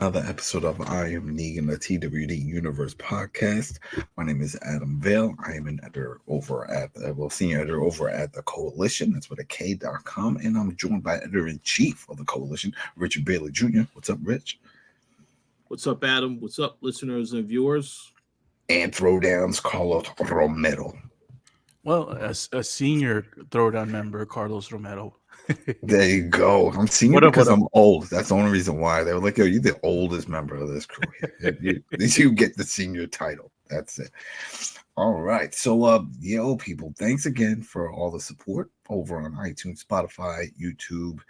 Another episode of I Am Negan, the TWD Universe podcast. My name is Adam Vale. I am an editor over at senior editor over at the Koalition. That's with a K.com. And I'm joined by editor in chief of the Koalition, Richard Bailey Jr. What's up, Rich? What's up, Adam? What's up, listeners and viewers? And Throwdown's Carlos Romero. Well, a senior Throwdown member, Carlos Romero. There you go. I'm senior because I'm old. That's the only reason why. They were like, yo, you're the oldest member of this crew here. you get the senior title. That's it. All right. So, people, thanks again for all the support over on iTunes, Spotify, YouTube,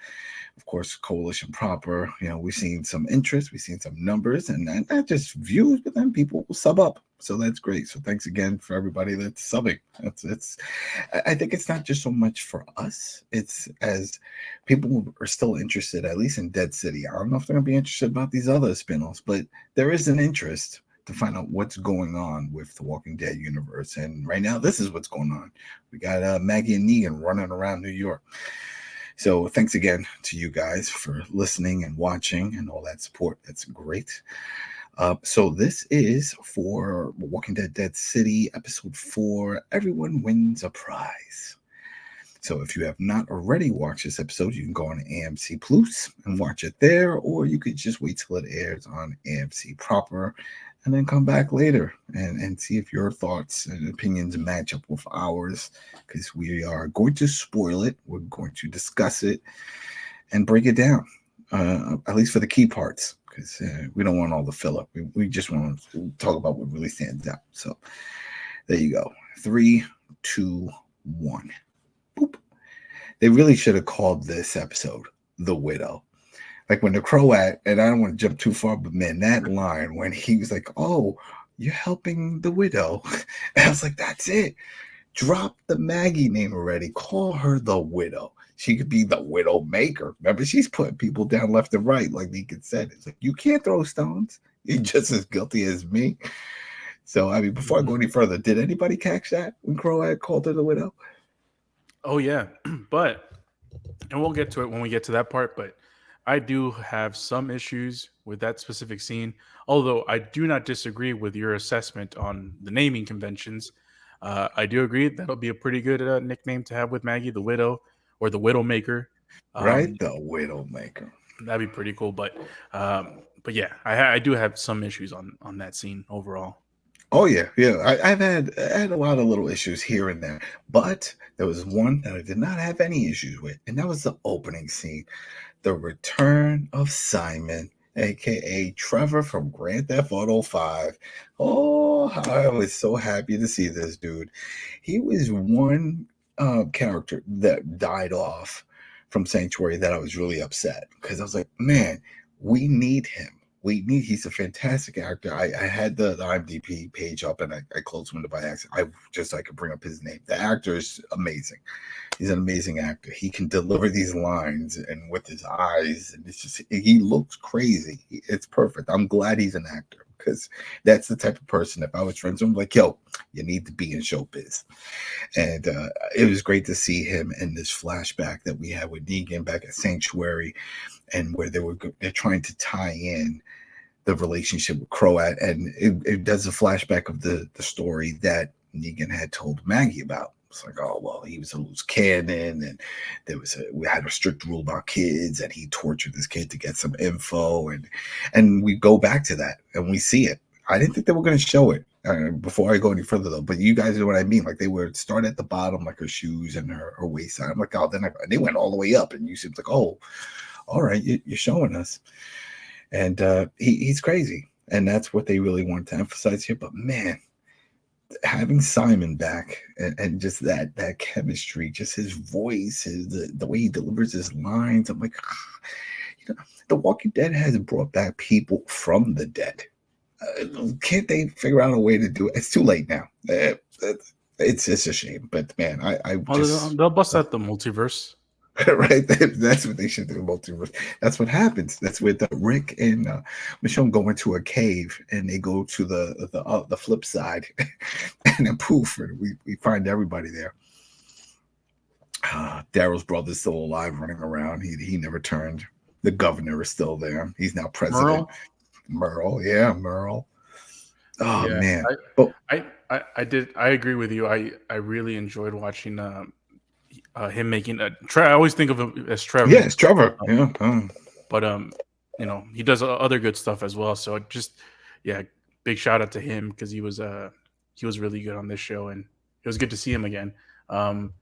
of course, Koalition proper. We've seen some interest, we've seen some numbers, and not just views, but then people will sub up. So that's great. So thanks again for everybody that's subbing. I think it's not just so much for us. It's as people are still interested, at least in Dead City. I don't know if they're going to be interested about these other spin-offs, but there is an interest to find out what's going on with the Walking Dead universe. And right now, this is what's going on. We got Maggie and Negan running around New York. So thanks again to you guys for listening and watching and all that support. That's great. So this is for Walking Dead Dead City, episode 4, Everyone Wins a Prize. So if you have not already watched this episode, you can go on AMC Plus and watch it there, or you could just wait till it airs on AMC proper and then come back later and see if your thoughts and opinions match up with ours, because we are going to spoil it. We're going to discuss it and break it down, at least for the key parts, because we don't want all the filler. We just want to talk about what really stands out. So there you go. 3, 2, 1. Boop. They really should have called this episode The Widow. Like when the Croat, and I don't want to jump too far, but man, that line when he was like, "Oh, you're helping the widow," and I was like, "That's it. Drop the Maggie name already. Call her the Widow. She could be the Widow Maker. Remember, she's putting people down left and right, like Negan said. It's like, you can't throw stones. You're just as guilty as me." So, I mean, before I go any further, did anybody catch that when Croat called her the Widow? Oh yeah, but and we'll get to it when we get to that part. But I do have some issues with that specific scene, although I do not disagree with your assessment on the naming conventions. I do agree that'll be a pretty good nickname to have with Maggie, the Widow, or the Widowmaker. Right, the Widowmaker. That'd be pretty cool. But yeah, I do have some issues on that scene overall. Oh yeah. I had a lot of little issues here and there, but there was one that I did not have any issues with, and that was the opening scene. The return of Simon, a.k.a. Trevor from Grand Theft Auto 5. Oh, I was so happy to see this dude. He was one character that died off from Sanctuary that I was really upset, because I was like, man, we need him. He's a fantastic actor. I had the IMDb page up and I closed window by accident. I could bring up his name. The actor is amazing. He's an amazing actor. He can deliver these lines and with his eyes, and it's just, he looks crazy. It's perfect. I'm glad he's an actor, because that's the type of person, if I was friends with him, like, yo, you need to be in showbiz. And it was great to see him in this flashback that we had with Negan back at Sanctuary, and where they're trying to tie in the relationship with Croat, and it does a flashback of the story that Negan had told Maggie about. It's like, oh, well, he was a loose cannon, and we had a strict rule about kids, and he tortured this kid to get some info, and we go back to that, and we see it. I didn't think they were going to show it before I go any further, though, but you guys know what I mean. Like, they would start at the bottom, like her shoes and her waist side. I'm like, oh, then they went all the way up, and you seem like, oh, all right, you're showing us. And he's crazy, and that's what they really want to emphasize here. But man, having Simon back and just that chemistry, just his voice, the way he delivers his lines, I'm like, The Walking Dead has brought back people from the dead. Can't they figure out a way to do it? It's too late now. It's a shame, but man, they'll bust out the multiverse. Right, that's what they should do. Multiverse. That's what happens. That's with Rick and Michonne go into a cave, and they go to the flip side, and then poof, we find everybody there. Daryl's brother's still alive, running around. He never turned. The governor is still there. He's now president. Merle. Yeah, Merle. Oh Yeah, man. But I agree with you. I really enjoyed watching him making I always think of him as Trevor. yeah, it's Trevor. Yeah. But he does other good stuff as well. So big shout out to him because he was really good on this show, and it was good to see him again. I'm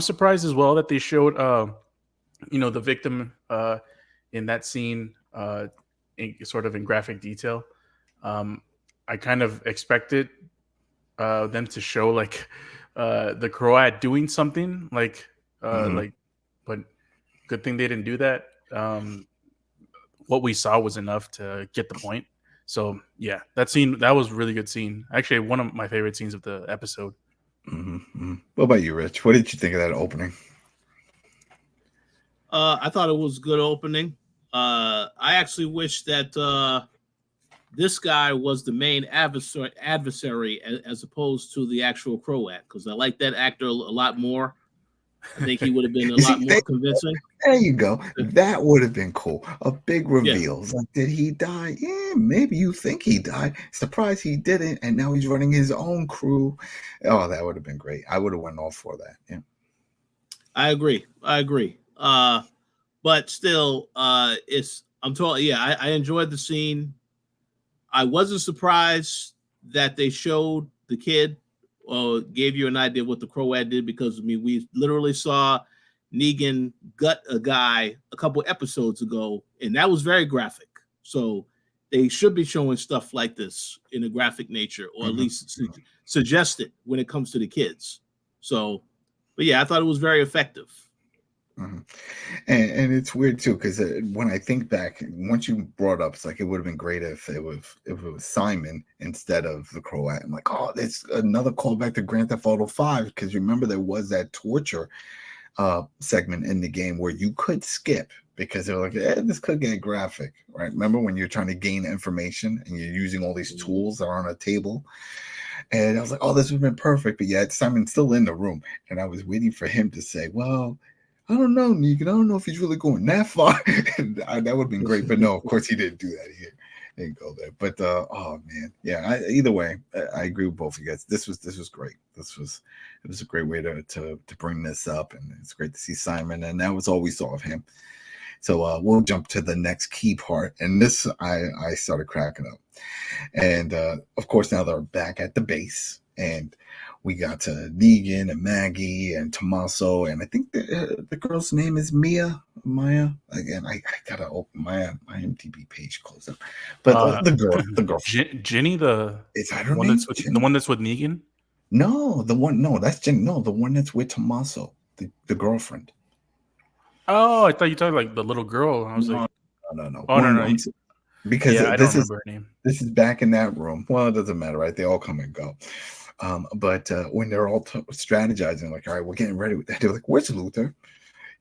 surprised as well that they showed the victim in that scene in graphic detail. I kind of expected them to show like the Croat doing something like but good thing they didn't do that. What we saw was enough to get the point. So yeah, that was a really good scene. Actually, one of my favorite scenes of the episode. What about you, Rich? What did you think of that opening? I thought it was a good opening. I actually wish that this guy was the main adversary as opposed to the actual Croat, because I like that actor a lot more. I think he would have been a lot more convincing. There you go. That would have been cool. A big reveal. Yeah. Like, did he die? Yeah, maybe you think he died. Surprised he didn't, and now he's running his own crew. Oh, that would have been great. I would have went all for that. Yeah. I agree. But still, I enjoyed the scene. I wasn't surprised that they showed the kid or gave you an idea what the Croat did, because we literally saw Negan gut a guy a couple episodes ago, and that was very graphic. So they should be showing stuff like this in a graphic nature, or at least suggest it when it comes to the kids. So, but yeah, I thought it was very effective. And it's weird too, because when I think back, once you brought up, it's like it would have been great if it was Simon instead of the Croat. I'm like, oh, it's another callback to Grand Theft Auto 5, because remember there was that torture segment in the game where you could skip because they're like, this could get graphic, right? Remember when you're trying to gain information and you're using all these tools that are on a table? And I was like, oh, this would have been perfect. But yet Simon's still in the room, and I was waiting for him to say, well, I don't know, Negan. I don't know if he's really going that far. That would have been great. But no, of course he didn't do that. He didn't go there. But oh man, yeah. Either way, I agree with both of you guys. This was great. It was a great way to bring this up, and it's great to see Simon. And that was all we saw of him. So we'll jump to the next key part, and this I started cracking up. And of course now they're back at the base, and we got to Negan and Maggie and Tommaso, and I think the girl's name is Maya. Again, I gotta open my IMDb page, close up. But the girl, Ginny, is that her one name? The one that's with Negan. No, that's Ginny. No, the one that's with Tommaso, the girlfriend. Oh, I thought you talking like the little girl. I was like, no. Oh no. Because I don't remember her name. This is back in that room. Well, it doesn't matter, right? They all come and go. But when they're all strategizing, like, all right, we're getting ready with that. They're like, where's Luther?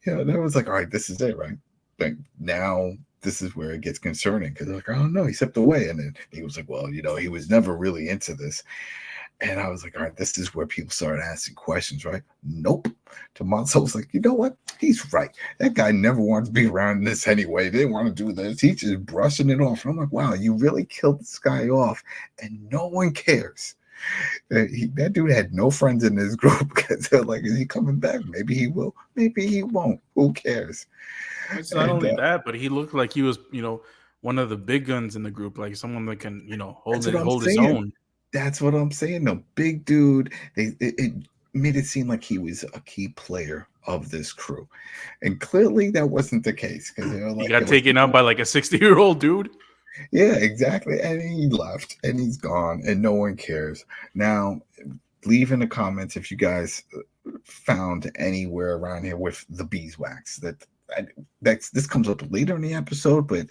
Yeah, that was like, all right, this is it, right? Like, now this is where it gets concerning, because they're like, oh no, he stepped away. And then he was like, well, he was never really into this. And I was like, all right, this is where people started asking questions, right? Nope. Tommaso was like, you know what? He's right. That guy never wanted to be around this anyway. They didn't want to do this. He's just brushing it off. And I'm like, wow, you really killed this guy off, and no one cares. That dude had no friends in this group, because they're like, is he coming back? Maybe he will. Maybe he won't. Who cares? It's not only that, but he looked like he was, one of the big guns in the group, like someone that can, hold his own. That's what I'm saying. The big dude. It made it seem like he was a key player of this crew, and clearly that wasn't the case, because he got taken out by like a 60-year-old dude. Yeah, exactly. And he left, and he's gone, and no one cares. Now, leave in the comments if you guys found anywhere around here with the beeswax. This comes up later in the episode, but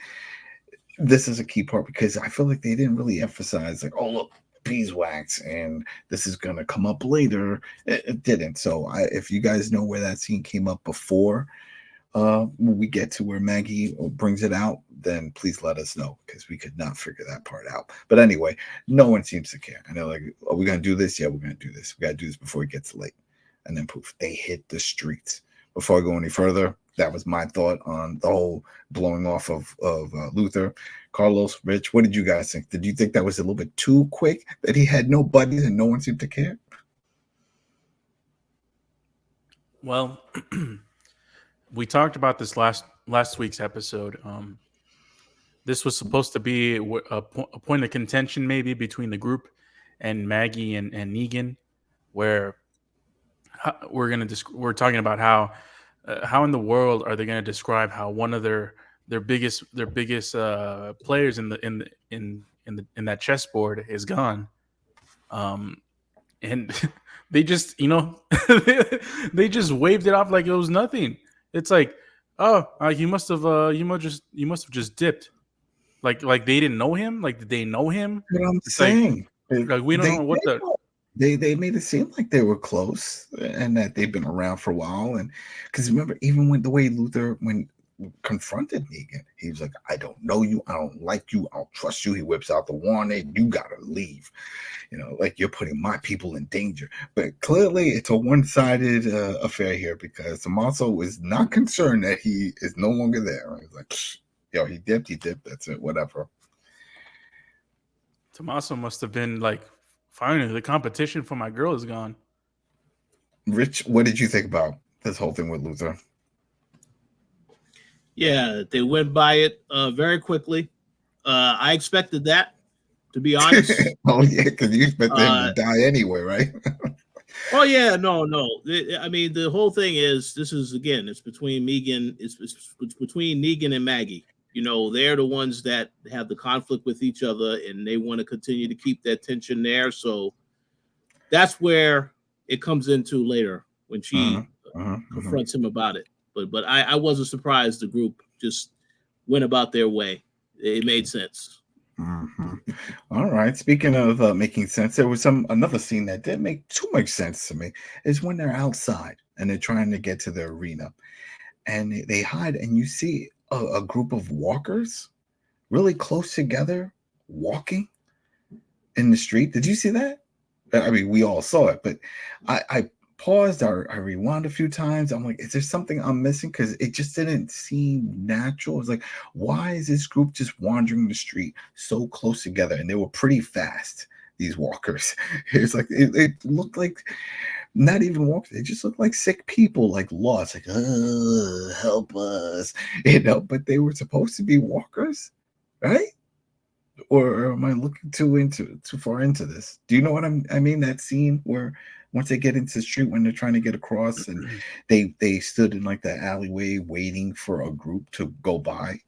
this is a key part, because I feel like they didn't really emphasize, like, oh look, beeswax, and this is gonna come up later. It didn't. So if you guys know where that scene came up before when we get to where Maggie brings it out, then please let us know, because we could not figure that part out. But anyway, no one seems to care, and they're like, are we gonna do this? Yeah, we're gonna do this. We gotta do this before it gets late. And then poof, they hit the streets. Before I go any further, that was my thought on the whole blowing off of Luther. Carlos, Rich, what did you guys think? Did you think that was a little bit too quick, that he had no buddies and no one seemed to care? Well, we talked about this last week's episode. This was supposed to be a point of contention, maybe between the group and Maggie and Negan, where we're talking about how in the world are they going to describe how one of their biggest players in that chessboard is gone, and they just they just waved it off like it was nothing. It's like, oh, you must have just dipped. Like they didn't know him. Like, did they know him? What I'm saying, like we don't know what they made it seem like they were close and that they've been around for a while. And because remember, even when the way Luther confronted Negan, he was like, I don't know you, I don't like you, I don't trust you. He whips out the warning, you gotta leave, like you're putting my people in danger. But clearly it's a one-sided affair here, because Tommaso was not concerned that he is no longer there. He's like, yo, he dipped, that's it, whatever. Tommaso must have been like, finally the competition for my girl is gone. Rich, what did you think about this whole thing with Luther? Yeah, they went by it very quickly. I expected that, to be honest. Oh, yeah, because you expected him to die anyway, right? Oh, yeah, no. I mean, the whole thing is, it's between Negan, it's between Negan and Maggie. They're the ones that have the conflict with each other, and they want to continue to keep that tension there. So that's where it comes into later when she confronts him about it. But I wasn't surprised the group just went about their way. It made sense. All right. Speaking of making sense, there was another scene that didn't make too much sense to me. Is when they're outside and they're trying to get to the arena, and they hide, and you see a group of walkers really close together walking in the street. Did you see that? I mean, we all saw it, but I paused, I rewound a few times. I'm like, is there something I'm missing? Because it just didn't seem natural. It's like, why is this group just wandering the street so close together? And they were pretty fast, these walkers. It's like it looked like not even walkers. They just looked like sick people, like lost, like, help us, but they were supposed to be walkers, right? Or am I looking too far into this? Do you know what I mean? That scene where once they get into the street, when they're trying to get across, and they stood in like the alleyway waiting for a group to go by.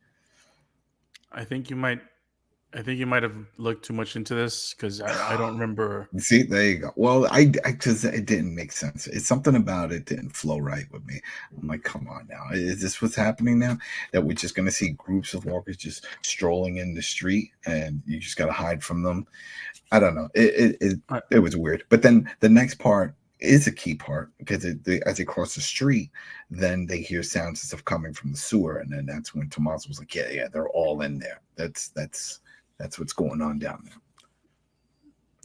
I think you might have looked too much into this, because I don't remember. See, there you go. Well, I because it didn't make sense. It's something about it didn't flow right with me. I'm like, come on now, is this what's happening now? That we're just gonna see groups of walkers just strolling in the street, and you just gotta hide from them? I don't know. It was weird. But then the next part is a key part, because as they cross the street, then they hear sounds and stuff coming from the sewer, and then that's when Tommaso was like, yeah, they're all in there. That's what's going on down there.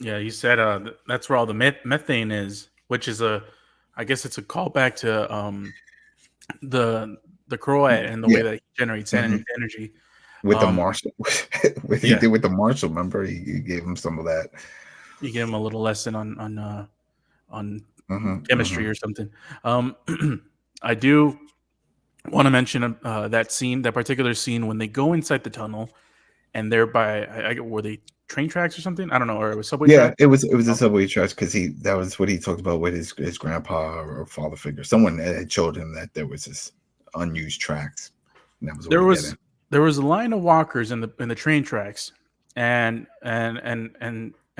Yeah, you said that's where all the methane is, which is I guess it's a callback to the Croat and the way that he generates energy. With the Marshall, he did with the Marshall. Remember, he gave him some of that. You gave him a little lesson on chemistry or something. I do want to mention that particular scene when they go inside the tunnel, and they're by were they train tracks or something? I don't know, or it was subway. Yeah, tracks? it was a subway tracks, because that was what he talked about with his grandpa or father figure. Someone had showed him that there was this unused tracks, and that was there was a line of walkers in the train tracks, and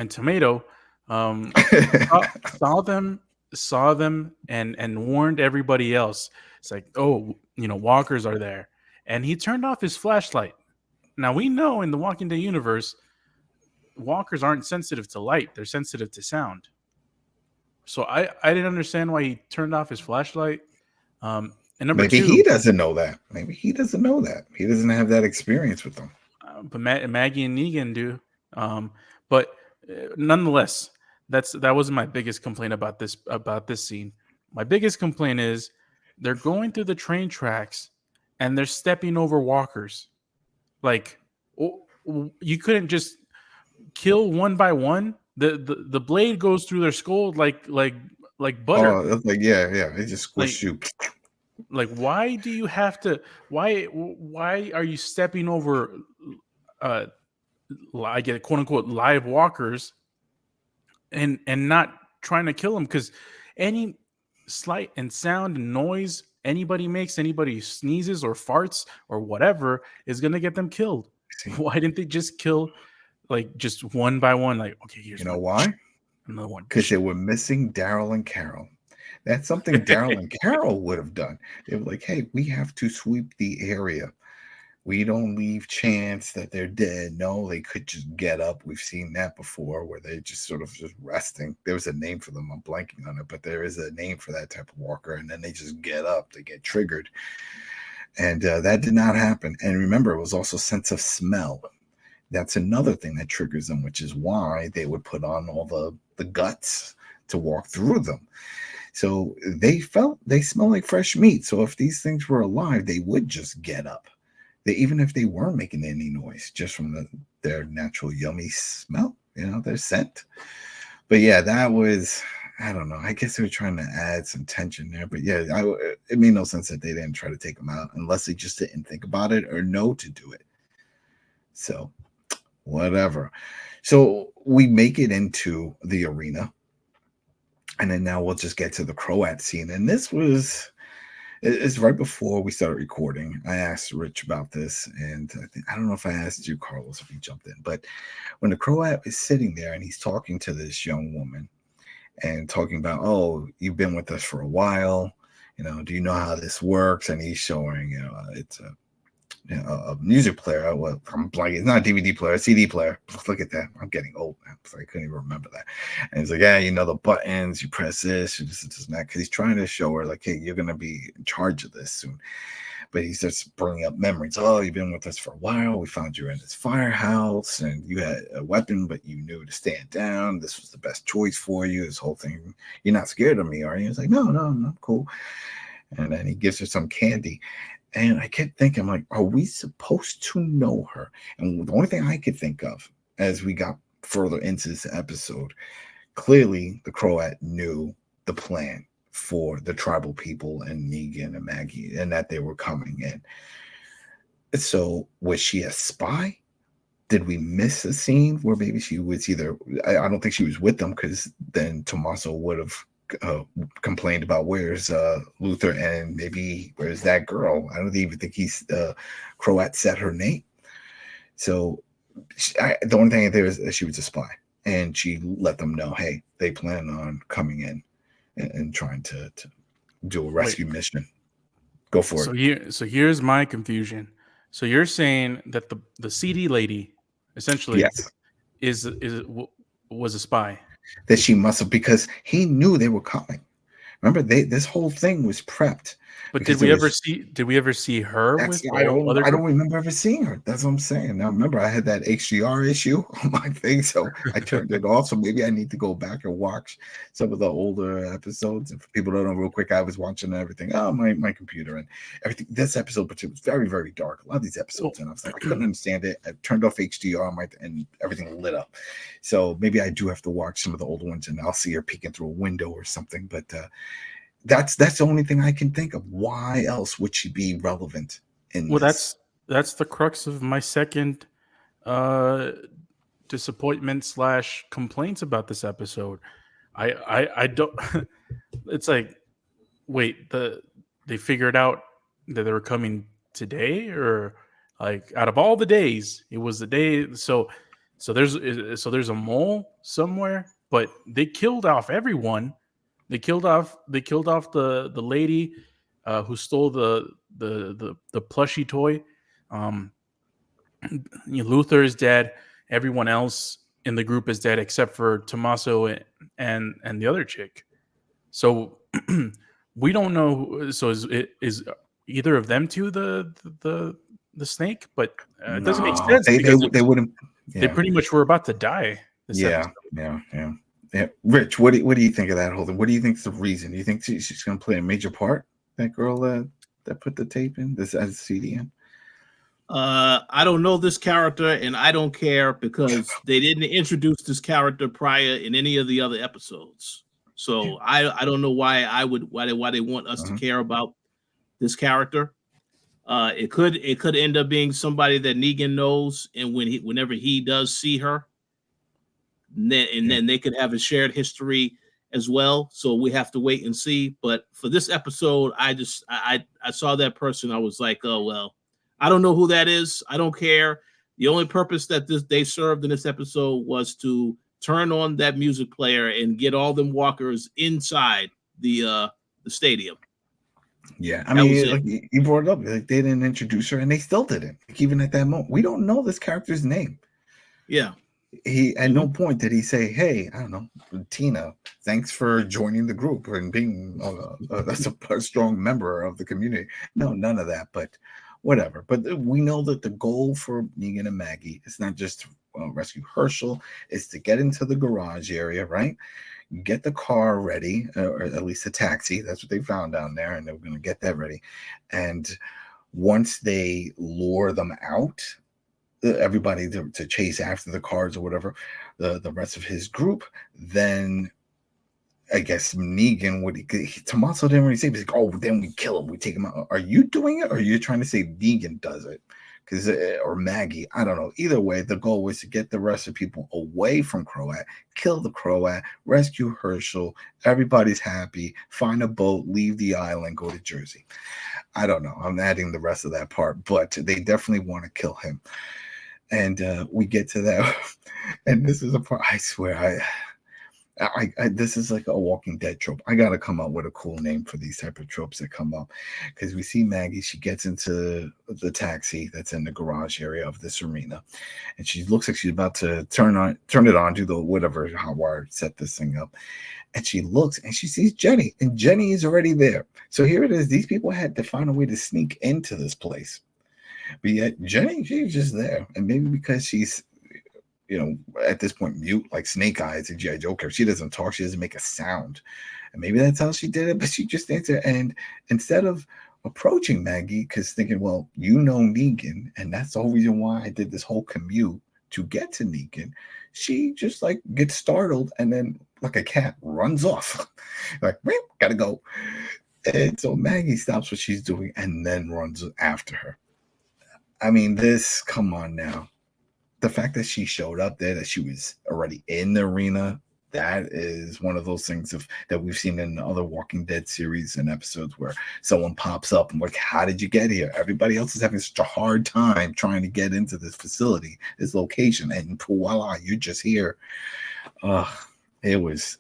Tomato saw them and warned everybody else. It's like, oh, walkers are there, and he turned off his flashlight. Now we know in the Walking Dead universe, walkers aren't sensitive to light; they're sensitive to sound. So I didn't understand why he turned off his flashlight. And number maybe two, he doesn't know that. Maybe he doesn't know that. He doesn't have that experience with them. But Maggie and Negan do. But nonetheless, that wasn't my biggest complaint about this scene. My biggest complaint is They're going through the train tracks and they're stepping over walkers. Like, you couldn't just kill one by one. The blade goes through their skull like butter. Oh, like yeah, it just squish you. Like, why do you have to? Why are you stepping over? I get quote unquote live walkers, and not trying to kill them, because any slight and sound and noise anybody makes, anybody sneezes or farts or whatever, is gonna get them killed. Why didn't they just kill like just one by one? Like, okay, here's you know why? Another one. Because they were missing Daryl and Carol. That's something Daryl and Carol would have done. They were like, hey, we have to sweep the area. We don't leave chance that they're dead. No, they could just get up. We've seen that before, where they're just sort of just resting. There was a name for them. I'm blanking on it, but there is a name for that type of walker. And then they just get up. They get triggered. And that did not happen. And remember, it was also sense of smell. That's another thing that triggers them, which is why they would put on all the guts to walk through them. So they smell like fresh meat. So if these things were alive, they would just get up. Even if they weren't making any noise, just from their natural yummy smell, their scent. But yeah, that was, I don't know. I guess they were trying to add some tension there. But yeah, it made no sense that they didn't try to take them out unless they just didn't think about it or know to do it. So whatever. So we make it into the arena. And then now we'll just get to the Croat scene. And it's right before we started recording. I asked Rich about this, and I don't know if I asked you, Carlos, if you jumped in. But when the Croat is sitting there and he's talking to this young woman and talking about, oh, you've been with us for a while. Do you know how this works? And he's showing, it's a music player. Well, I'm blanking. It's not a DVD player, a CD player. Look at that. I'm getting old now, so I couldn't even remember that. And he's like, yeah, the buttons, you press this, you this and that. Because he's trying to show her, like, hey, you're going to be in charge of this soon. But he starts bringing up memories. Oh, you've been with us for a while. We found you in this firehouse, and you had a weapon, but you knew to stand down. This was the best choice for you. This whole thing. You're not scared of me, are you? He's like, no, I'm cool. And then he gives her some candy. And I kept thinking, like, are we supposed to know her? And the only thing I could think of as we got further into this episode, clearly the Croat knew the plan for the tribal people and Negan and Maggie, and that they were coming in. So was she a spy? Did we miss a scene where maybe she was either, I don't think she was with them, because then Tommaso would have complained about where's Luther, and maybe where's that girl. I don't even think he's Croat said her name. So the only thing there is that she was a spy, and she let them know, hey, they plan on coming in and trying to do a rescue mission. Go for it. So here's my confusion. So you're saying that the CD lady essentially yes. was a spy? That she must have, because he knew they were coming. Remember, this whole thing was prepped. But did we ever see her with I don't remember ever seeing her. That's what I'm saying. Now remember, I had that HDR issue on my thing, so I turned it off. So maybe I need to go back and watch some of the older episodes. And for people don't know, real quick, I was watching everything. Oh, my computer and everything. This episode, but it was very, very dark. A lot of these episodes, and I was like, I couldn't understand it. I turned off HDR and everything lit up. So maybe I do have to watch some of the older ones, and I'll see her peeking through a window or something. But that's the only thing I can think of. Why else would she be relevant in this? That's the crux of my second disappointment / complaints about this episode. I don't it's like, wait, they figured out that they were coming today, or like out of all the days, it was the day. So there's a mole somewhere, but they killed off everyone. They killed off the lady who stole the plushie toy. Luther is dead. Everyone else in the group is dead except for Tommaso and the other chick. So we don't know. So is either of them two the snake? But it doesn't make sense. They wouldn't. Yeah. They pretty much were about to die. Yeah. Rich, what do you think of that whole thing? What do you think is the reason? Do you think she's going to play a major part? That girl that put the tape in, this as CD in. I don't know this character, and I don't care because they didn't introduce this character prior in any of the other episodes. So I don't know why they want us to care about this character. It could end up being somebody that Negan knows, and whenever he does see her, then they could have a shared history as well. So we have to wait and see. But for this episode, I saw that person. I was like, oh well, I don't know who that is. I don't care. The only purpose that they served in this episode was to turn on that music player and get all them walkers inside the stadium. Yeah, I mean, like you brought it up, like they didn't introduce her, and they still didn't. Like, even at that moment, we don't know this character's name. Yeah, he at no point did he say, "Hey, I don't know, Tina, thanks for joining the group and being a strong member of the community." No, none of that. But whatever. But we know that the goal for Negan and Maggie is not just to rescue Herschel; it's to get into the garage area, right? Get the car ready, or at least a taxi. That's what they found down there, and they were going to get that ready. And once they lure them out, everybody to chase after the cars or whatever, the rest of his group, then I guess Negan Tommaso didn't really say, he's like, oh, then we kill him, we take him out. Are you doing it, or are you trying to say Negan does it? Because or Maggie, I don't know. Either way, the goal was to get the rest of people away from Croat, kill the Croat, rescue Herschel. Everybody's happy. Find a boat, leave the island, go to Jersey. I don't know. I'm adding the rest of that part, but they definitely want to kill him. And we get to that, and this is a part. I swear, I this is like a Walking Dead trope. I gotta come up with a cool name for these type of tropes that come up, because we see Maggie. She gets into the taxi that's in the garage area of this arena, and she looks like she's about to turn it on, do the whatever hot wire, set this thing up, and she looks and she sees Jenny, and Jenny is already there. So here it is. These people had to find a way to sneak into this place, but yet Jenny, she's just there, and maybe because she's, at this point, mute like Snake Eyes and G.I. Joe. She doesn't talk. She doesn't make a sound. And maybe that's how she did it. But she just stands there. And instead of approaching Maggie, because thinking, well, Negan, and that's the whole reason why I did this whole commute to get to Negan, she just like gets startled and then, like a cat, runs off. Like, gotta go. And so Maggie stops what she's doing and then runs after her. I mean, come on now. The fact that she showed up there, that she was already in the arena, that is one of those things that we've seen in other Walking Dead series and episodes where someone pops up and like, how did you get here? Everybody else is having such a hard time trying to get into this facility, this location, and voila, you're just here. It was.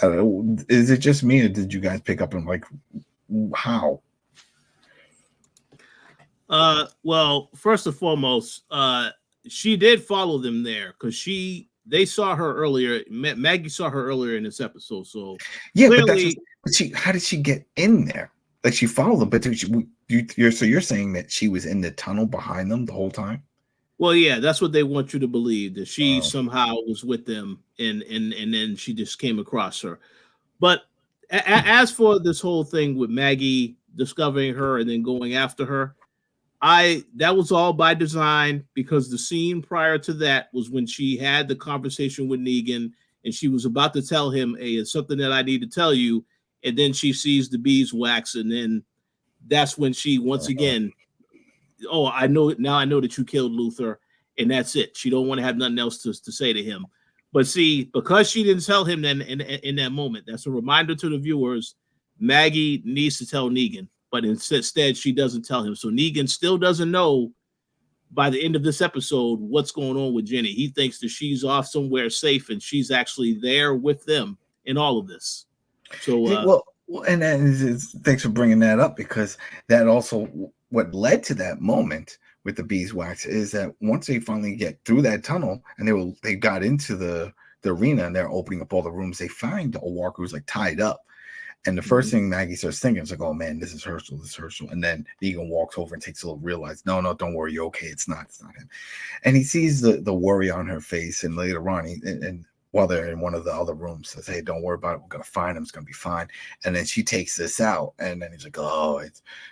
Is it just me, or did you guys pick up on like how? Well, first and foremost, she did follow them there because they saw her earlier. Maggie saw her earlier in this episode. So yeah, clearly, how did she get in there? Like, she followed them, but you're saying that she was in the tunnel behind them the whole time? Well, yeah, that's what they want you to believe, that she somehow was with them, and then she just came across her. But as for this whole thing with Maggie discovering her and then going after her, that was all by design, because the scene prior to that was when she had the conversation with Negan and she was about to tell him, hey, it's something that I need to tell you. And then she sees the beeswax, and then that's when she once again, I know that you killed Luther, and that's it. She don't want to have nothing else to say to him. But see, because she didn't tell him then in that moment, that's a reminder to the viewers, Maggie needs to tell Negan. But instead, she doesn't tell him. So Negan still doesn't know by the end of this episode what's going on with Jenny. He thinks that she's off somewhere safe, and she's actually there with them in all of this. So, and thanks for bringing that up, because that also what led to that moment with the beeswax is that once they finally get through that tunnel and they got into the arena and they're opening up all the rooms, they find a walker who's like tied up. And the first thing Maggie starts thinking is like, oh man, this is Herschel. And then Negan walks over and takes a little realize, no, don't worry, you're okay. It's not him. And he sees the worry on her face, and later on, while they're in one of the other rooms, says, "Hey, don't worry about it. We're gonna find him. It's gonna be fine." And then she takes this out, and then he's like, "Oh,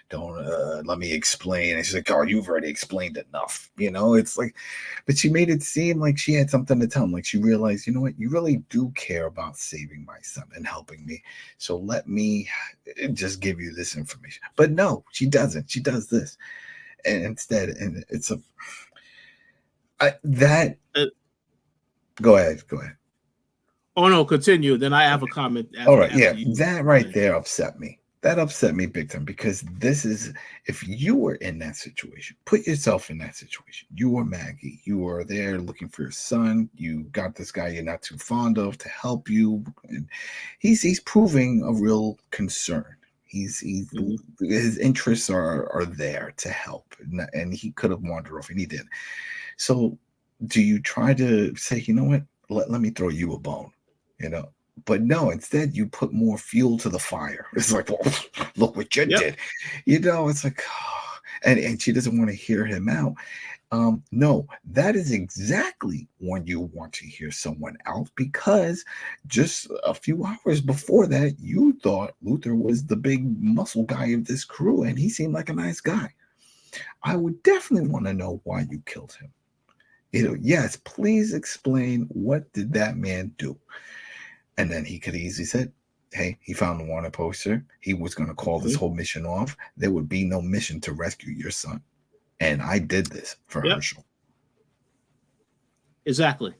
don't let me explain." And she's like, "Oh, you've already explained enough." It's like, but she made it seem like she had something to tell him. Like she realized, you know what, you really do care about saving my son and helping me. So let me just give you this information. But no, she doesn't. She does this, and instead, and it's Go ahead. Oh no, continue. Then I have a comment. All right, yeah, that right there upset me. That upset me big time, because this is, if you were in that situation, put yourself in that situation. You were Maggie. You were there looking for your son. You got this guy you're not too fond of to help you, and he's proving a real concern. His interests are there to help, and he could have wandered off, and he did. So, do you try to say, you know what? Let me throw you a bone, But no, instead you put more fuel to the fire. It's like, well, look what you did. It's like, oh, and she doesn't want to hear him out. No, that is exactly when you want to hear someone out, because just a few hours before that, you thought Luther was the big muscle guy of this crew, and he seemed like a nice guy. I would definitely want to know why you killed him. Yes, please explain, what did that man do? And then he could easily said, hey, he found the wanted poster. He was going to call this whole mission off. There would be no mission to rescue your son. And I did this for Herschel. Exactly.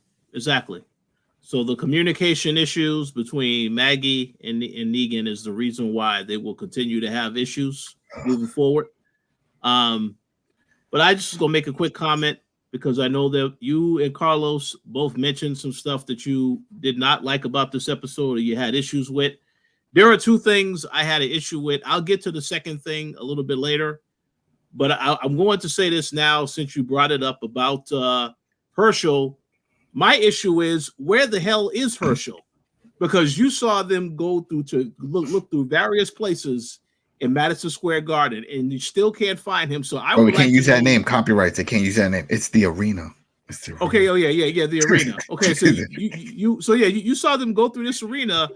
So the communication issues between Maggie and Negan is the reason why they will continue to have issues moving forward. But I just going to make a quick comment, because I know that you and Carlos both mentioned some stuff that you did not like about this episode, or you had issues with. There are two things I had an issue with. I'll get to the second thing a little bit later, but I'm going to say this now since you brought it up about Herschel. My issue is, where the hell is Herschel? Because you saw them go through to look through various places in Madison Square Garden, and you still can't find him. So we can't use that name. Copyrights. They can't use that name. It's the arena. Okay. Oh yeah. The arena. Okay. So you saw them go through this arena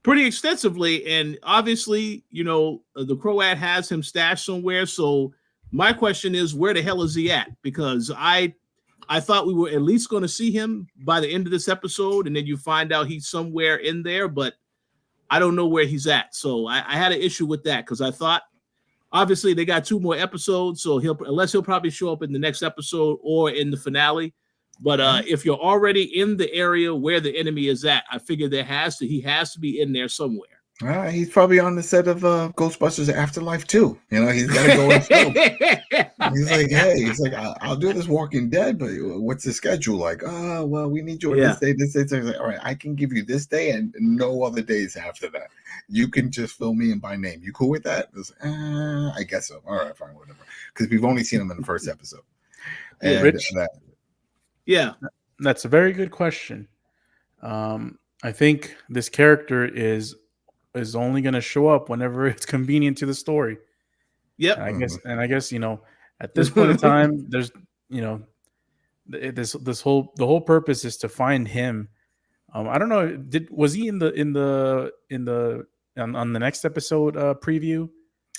pretty extensively, and obviously, the Croat has him stashed somewhere. So my question is, where the hell is he at? Because I thought we were at least going to see him by the end of this episode, and then you find out he's somewhere in there, but I don't know where he's at. So I had an issue with that, because I thought, obviously, they got 2 more episodes, so he'll probably show up in the next episode or in the finale. But if you're already in the area where the enemy is at, I figure he has to be in there somewhere. He's probably on the set of Ghostbusters Afterlife too. He's got to go and film. He's like, hey, I'll do this Walking Dead, but what's the schedule like? Oh, well, we need you on this day, this day. So he's like, all right, I can give you this day and no other days after that. You can just fill me in by name. You cool with that? I guess so. All right, fine, whatever. Because we've only seen him in the first episode. And Rich, that's a very good question. I think this character is only going to show up whenever it's convenient to the story. Yep. And I guess at this point in time, there's the whole purpose is to find him. I don't know. Was he on the next episode preview?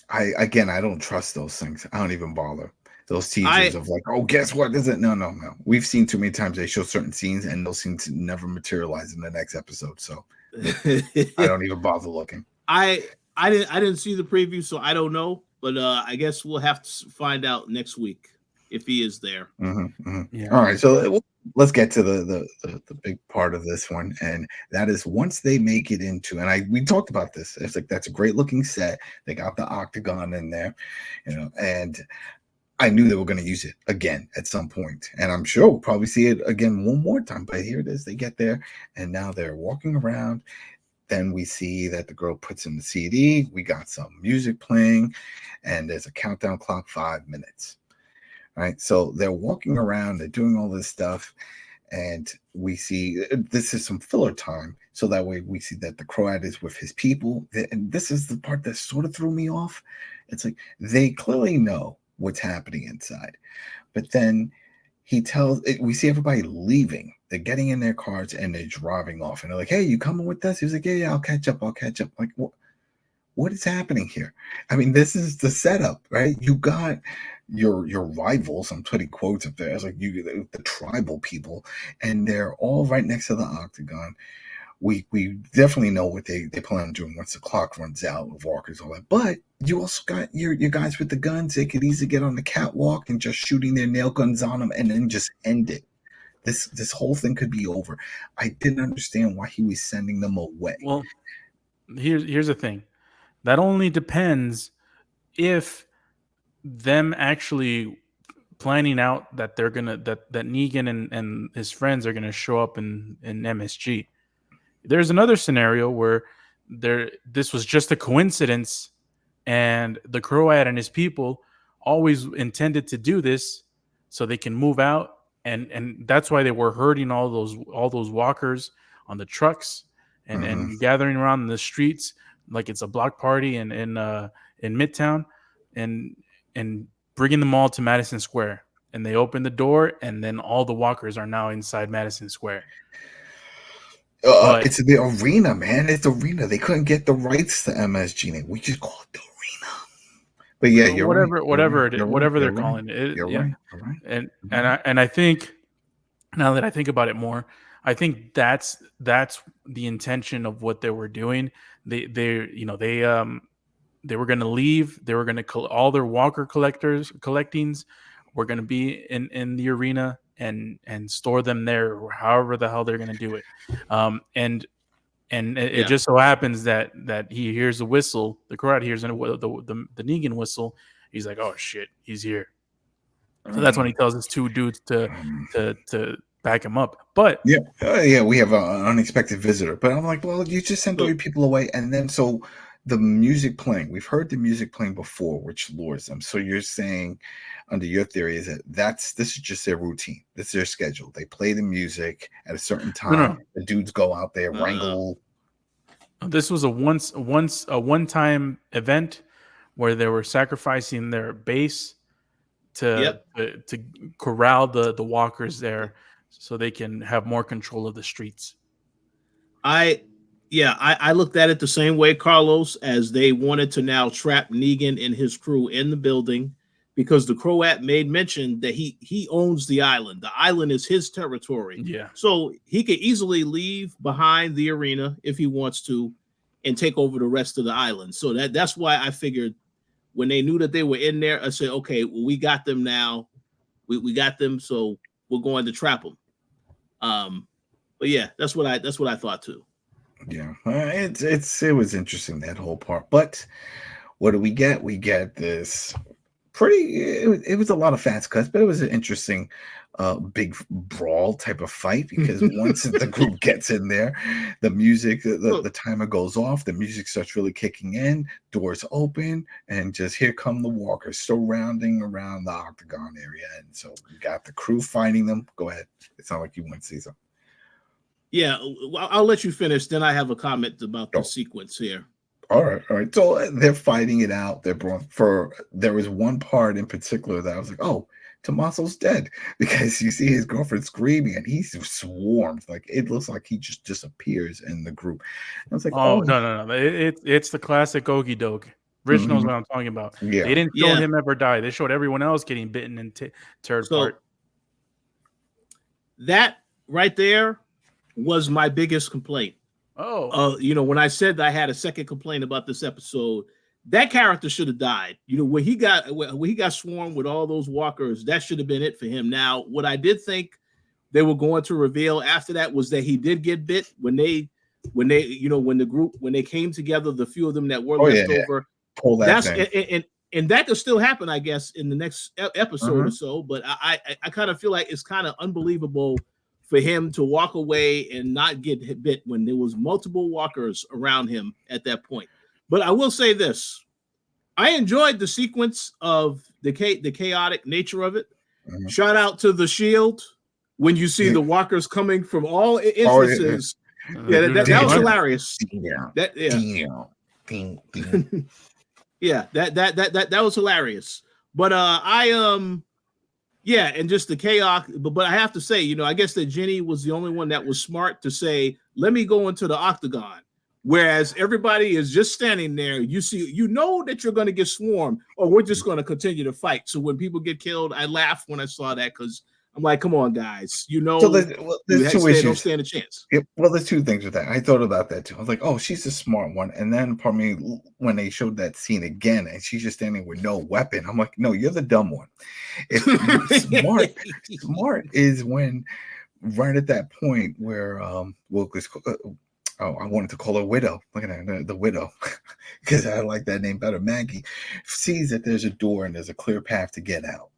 I don't trust those things. I don't even bother. Those teasers of like, oh, guess what? Is it? No. We've seen too many times they show certain scenes and those scenes never materialize in the next episode. So I don't even bother looking. I didn't see the preview, so I don't know. But I guess we'll have to find out next week if he is there. Yeah. All right, so let's get to the big part of this one, and that is once they make it into, and we talked about this. It's like that's a great looking set. They got the octagon in there, and I knew they were going to use it again at some point, and I'm sure we'll probably see it again one more time. But here it is. They get there, and now they're walking around. Then we see that the girl puts in the CD. We got some music playing, and there's a countdown clock, 5 minutes. All right, so they're walking around. They're doing all this stuff, and we see this is some filler time. So that way we see that the Croat is with his people, and this is the part that sort of threw me off. It's like they clearly know what's happening inside, but then we see everybody leaving. They're getting in their cars and they're driving off. And they're like, "Hey, you coming with us?" He was like, "Yeah, I'll catch up. Like, what is happening here? I mean, this is the setup, right? You got your rivals. I'm putting quotes up there. It's like the tribal people, and they're all right next to the octagon. We definitely know what they plan on doing once the clock runs out with walkers, all that. But you also got your guys with the guns. They could easily get on the catwalk and just shooting their nail guns on them and then just end it. This whole thing could be over. I didn't understand why he was sending them away. Well, here's the thing. That only depends if them actually planning out that they're gonna that Negan and his friends are gonna show up in MSG. There's another scenario where this was just a coincidence, and the Croat and his people always intended to do this so they can move out, and that's why they were herding all those walkers on the trucks and gathering around in the streets like it's a block party in Midtown, and bringing them all to Madison Square. And they open the door, and then all the walkers are now inside Madison Square. It's the arena, man. It's the arena. They couldn't get the rights to MSG. We just call it the arena. But yeah, you're whatever they're calling it. You're right. You're right. And I think, now that I think about it more, I think that's the intention of what they were doing. They were going to leave. They were going to all their walker collectings were going to be in the arena and store them there, or however the hell they're going to do it. It just so happens that he hears a whistle. The crowd hears the Negan whistle. He's like, "Oh shit, he's here." So that's when he tells his two dudes to back him up. But we have an unexpected visitor. But I'm like, well, you just sent all your people away, and then so the music playing. We've heard the music playing before, which lures them. So you're saying, under your theory, is that this is just their routine. This is their schedule. They play the music at a certain time. No. The dudes go out there, wrangle. This was a one-time event where they were sacrificing their base to corral the walkers there, so they can have more control of the streets. I looked at it the same way, Carlos, as they wanted to now trap Negan and his crew in the building, because the Croat made mention that he owns the island. The island is his territory. Yeah. So he could easily leave behind the arena if he wants to and take over the rest of the island. So that's why I figured when they knew that they were in there, I said, okay, well, we got them now. We got them, so we're going to trap them. But yeah, that's what I thought too. Yeah, it was interesting, that whole part. But what do we get? We get this it was a lot of fast cuts, but it was an interesting big brawl type of fight, because once the group gets in there, the music, the timer goes off, the music starts really kicking in, doors open, and just here come the walkers surrounding around the octagon area. And so we got the crew fighting them. Go ahead. It sounds like you want to see something. Yeah, I'll let you finish. Then I have a comment about the sequence here. All right. So they're fighting it out. There was one part in particular that I was like, oh, Tommaso's dead, because you see his girlfriend screaming and he swarms. Like, it looks like he just disappears in the group. And I was like, no. It's the classic Okie doke. Rich knows what I'm talking about. Yeah. They didn't show him ever die. They showed everyone else getting bitten and teared apart. That right there was my biggest complaint. When I said that I had a second complaint about this episode, that character should have died. When he got swarmed with all those walkers, that should have been it for him. Now, what I did think they were going to reveal after that was that he did get bit when they came together, the few of them that were left over. Pull that and that could still happen, I guess, in the next episode or so. But I kind of feel like it's kind of unbelievable for him to walk away and not get bit when there was multiple walkers around him at that point. But I will say this. I enjoyed the sequence of the chaotic nature of it. Shout out to the Shield when you see the walkers coming from all entrances. That was hilarious. That was hilarious. But I Yeah, and just the chaos. But I have to say, I guess that Ginny was the only one that was smart to say, "Let me go into the octagon." Whereas everybody is just standing there. You see, that you're going to get swarmed, or we're just going to continue to fight. So when people get killed, I laughed when I saw that because I'm like, "Come on, guys! So there's two issues. Don't stand a chance." Yep. Well, there's two things with that. I thought about that too. I was like, "Oh, she's a smart one." And then, part of me, when they showed that scene again, and she's just standing with no weapon, I'm like, "No, you're the dumb one." If smart is when right at that point where I wanted to call her Widow. Look at that, the Widow, because I like that name better. Maggie sees that there's a door and there's a clear path to get out.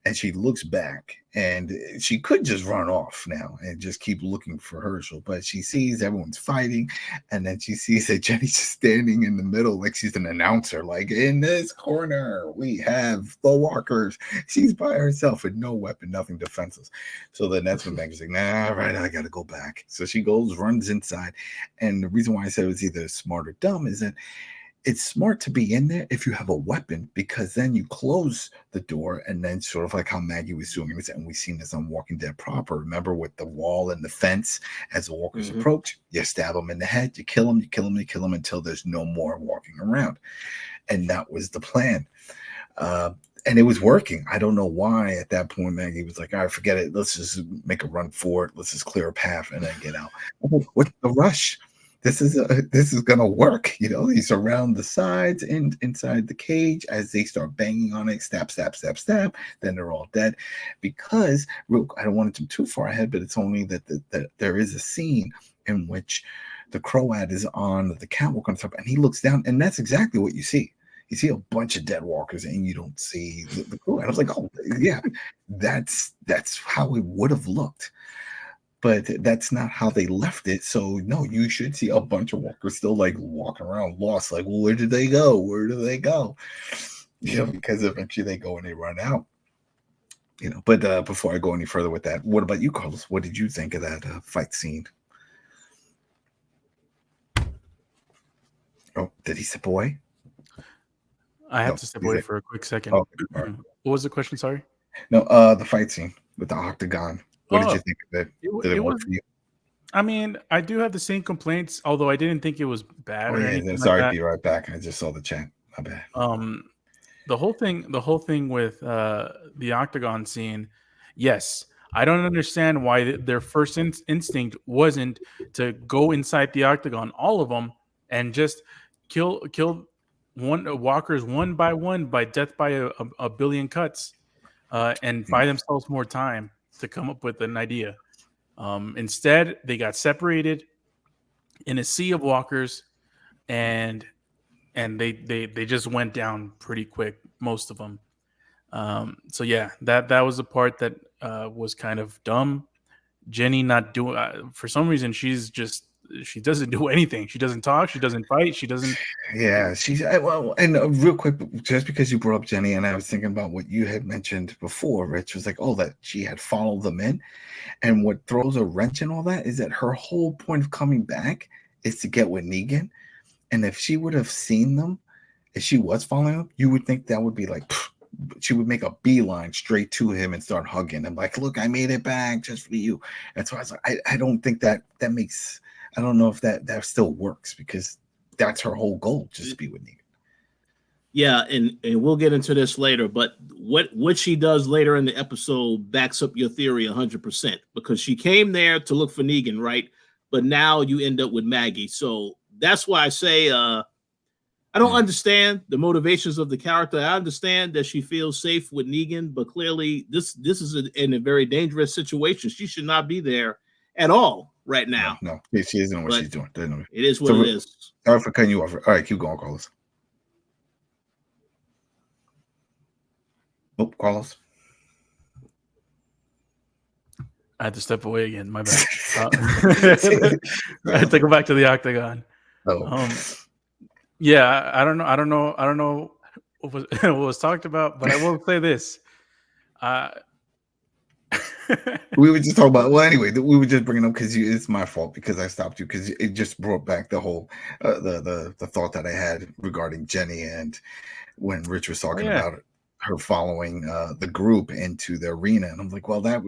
And she looks back, and she could just run off now and just keep looking for Herschel. But she sees everyone's fighting, and then she sees that Jenny's just standing in the middle like she's an announcer. Like, in this corner, we have the walkers. She's by herself with no weapon, nothing defenseless. So then that's when Maggie's like, "Nah, all right, I got to go back." So she goes, runs inside. And the reason why I said it was either smart or dumb is that it's smart to be in there if you have a weapon, because then you close the door, and then sort of like how Maggie was doing it, and we've seen this on Walking Dead proper. Remember, with the wall and the fence, as the walkers approach, you stab them in the head, you kill them, you kill them, you kill them until there's no more walking around. And that was the plan. And it was working. I don't know why at that point Maggie was like, "All right, forget it. Let's just make a run for it. Let's just clear a path and then get out." What's the rush? This is gonna work, You surround the sides inside the cage as they start banging on it, stab, stab, stab, stab. Then they're all dead. Because I don't want to jump too far ahead, but it's only that there is a scene in which the Croat is on the catwalk on top, and he looks down, and that's exactly what you see. You see a bunch of dead walkers, and you don't see the Croat. I was like, "Oh, yeah, that's how it would have looked." But that's not how they left it. So no, you should see a bunch of walkers still like walking around lost. Like, well, where did they go? Where do they go? Because eventually they go and they run out. But before I go any further with that, what about you, Carlos? What did you think of that fight scene? Oh, did he step away? I have to step away for a quick second. Oh, right. What was the question? Sorry. No, the fight scene with the octagon. What did you think of it? Did it work for you? I mean, I do have the same complaints, although I didn't think it was bad. Sorry, be right back. I just saw the chat. My bad. The whole thing with the octagon scene. One I don't understand why their first instinct wasn't to go inside the octagon, all of them, and just kill walkers one by death by a billion cuts, and buy themselves more time to come up with an idea. Instead, they got separated in a sea of walkers, and they just went down pretty quick, most of them. So yeah, that was the part that was kind of dumb. Jenny not doing for some reason she doesn't do anything. She doesn't talk. She doesn't fight. She doesn't. Yeah, real quick, just because you brought up Jenny, and I was thinking about what you had mentioned before, Rich, was like, oh, that she had followed them in. And what throws a wrench in all that is that her whole point of coming back is to get with Negan. And if she would have seen them, if she was following them, you would think that would be like, she would make a beeline straight to him and start hugging him. Like, look, I made it back just for you. And so I was like, I don't think that makes, I don't know if that still works, because that's her whole goal, just to be with Negan. Yeah, and we'll get into this later, but what she does later in the episode backs up your theory 100%, because she came there to look for Negan, right? But now you end up with Maggie. So that's why I say I don't understand the motivations of the character. I understand that she feels safe with Negan, but clearly this is in a very dangerous situation. She should not be there at all right now. No, she doesn't know what she's doing. It is what it is. Sorry for cutting you off. All right, keep going, Carlos. Oh, Carlos. I had to step away again. My bad. I had to go back to the octagon. Oh. Yeah, I don't know what was talked about, but I will say this. We were just talking about, well, anyway, we were just bringing up because it's my fault because I stopped you, because it just brought back the whole the thought that I had regarding Jenny and when Rich was talking about her following the group into the arena, and I'm like, well, that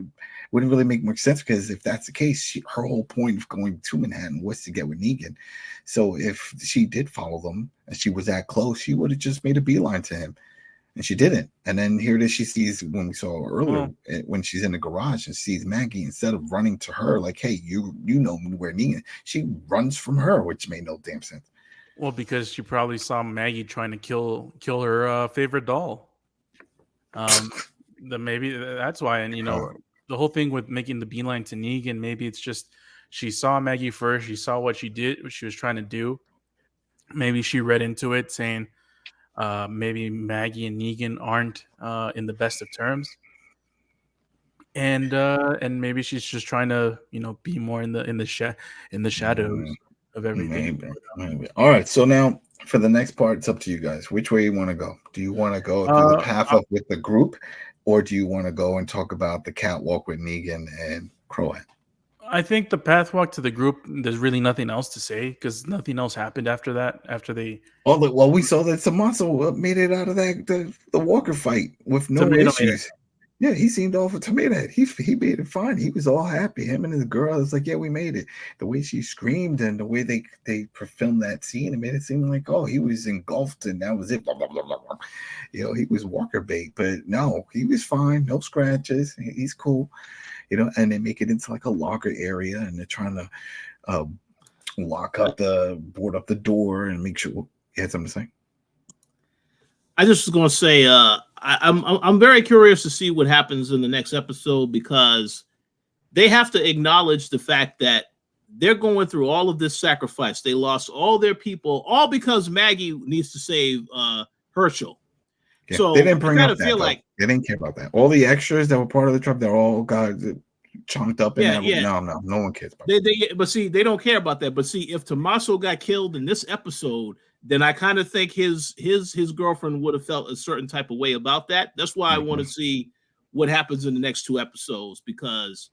wouldn't really make much sense, because if that's the case, her whole point of going to Manhattan was to get with Negan. So if she did follow them and she was that close, she would have just made a beeline to him, and she didn't. And then here it is, she sees, when we saw her earlier, when she's in the garage and sees Maggie, instead of running to her like, hey, you know where Negan, she runs from her, which made no damn sense. Well, because she probably saw Maggie trying to kill her favorite doll. Maybe that's why. And the whole thing with making the beeline to Negan, maybe it's just she saw Maggie first. She saw what she did, what she was trying to do. Maybe she read into it saying maybe Maggie and Negan aren't in the best of terms, and maybe she's just trying to be more in the shadows of everything. Maybe. All right, so now for the next part, it's up to you guys. Which way you want to go? Do you want to go through the path up with the group, or do you want to go and talk about the catwalk with Negan and Croat? I think the pathwalk to the group, there's really nothing else to say, because nothing else happened after that. After they, well, we saw that Tommaso made it out of the Walker fight with no issues. Yeah, he seemed all for Tomato Head. He made it fine. He was all happy. Him and his girl was like, yeah, we made it. The way she screamed and the way they filmed that scene, it made it seem like, oh, he was engulfed and that was it. Blah, blah, blah, blah, blah. He was Walker bait, but no, he was fine. No scratches. He's cool. And they make it into like a locker area, and they're trying to board up the door and make sure. You had something to say? I just was going to say, I'm very curious to see what happens in the next episode, because they have to acknowledge the fact that they're going through all of this sacrifice. They lost all their people, all because Maggie needs to save Herschel. Yeah, so they didn't bring up that. They didn't care about that. All the extras that were part of the trip, they're all got chunked up in there. No one cares about that. But see, they don't care about that. But see, if Tommaso got killed in this episode, then I kind of think his girlfriend would have felt a certain type of way about that. That's why I want to see what happens in the next 2 episodes, because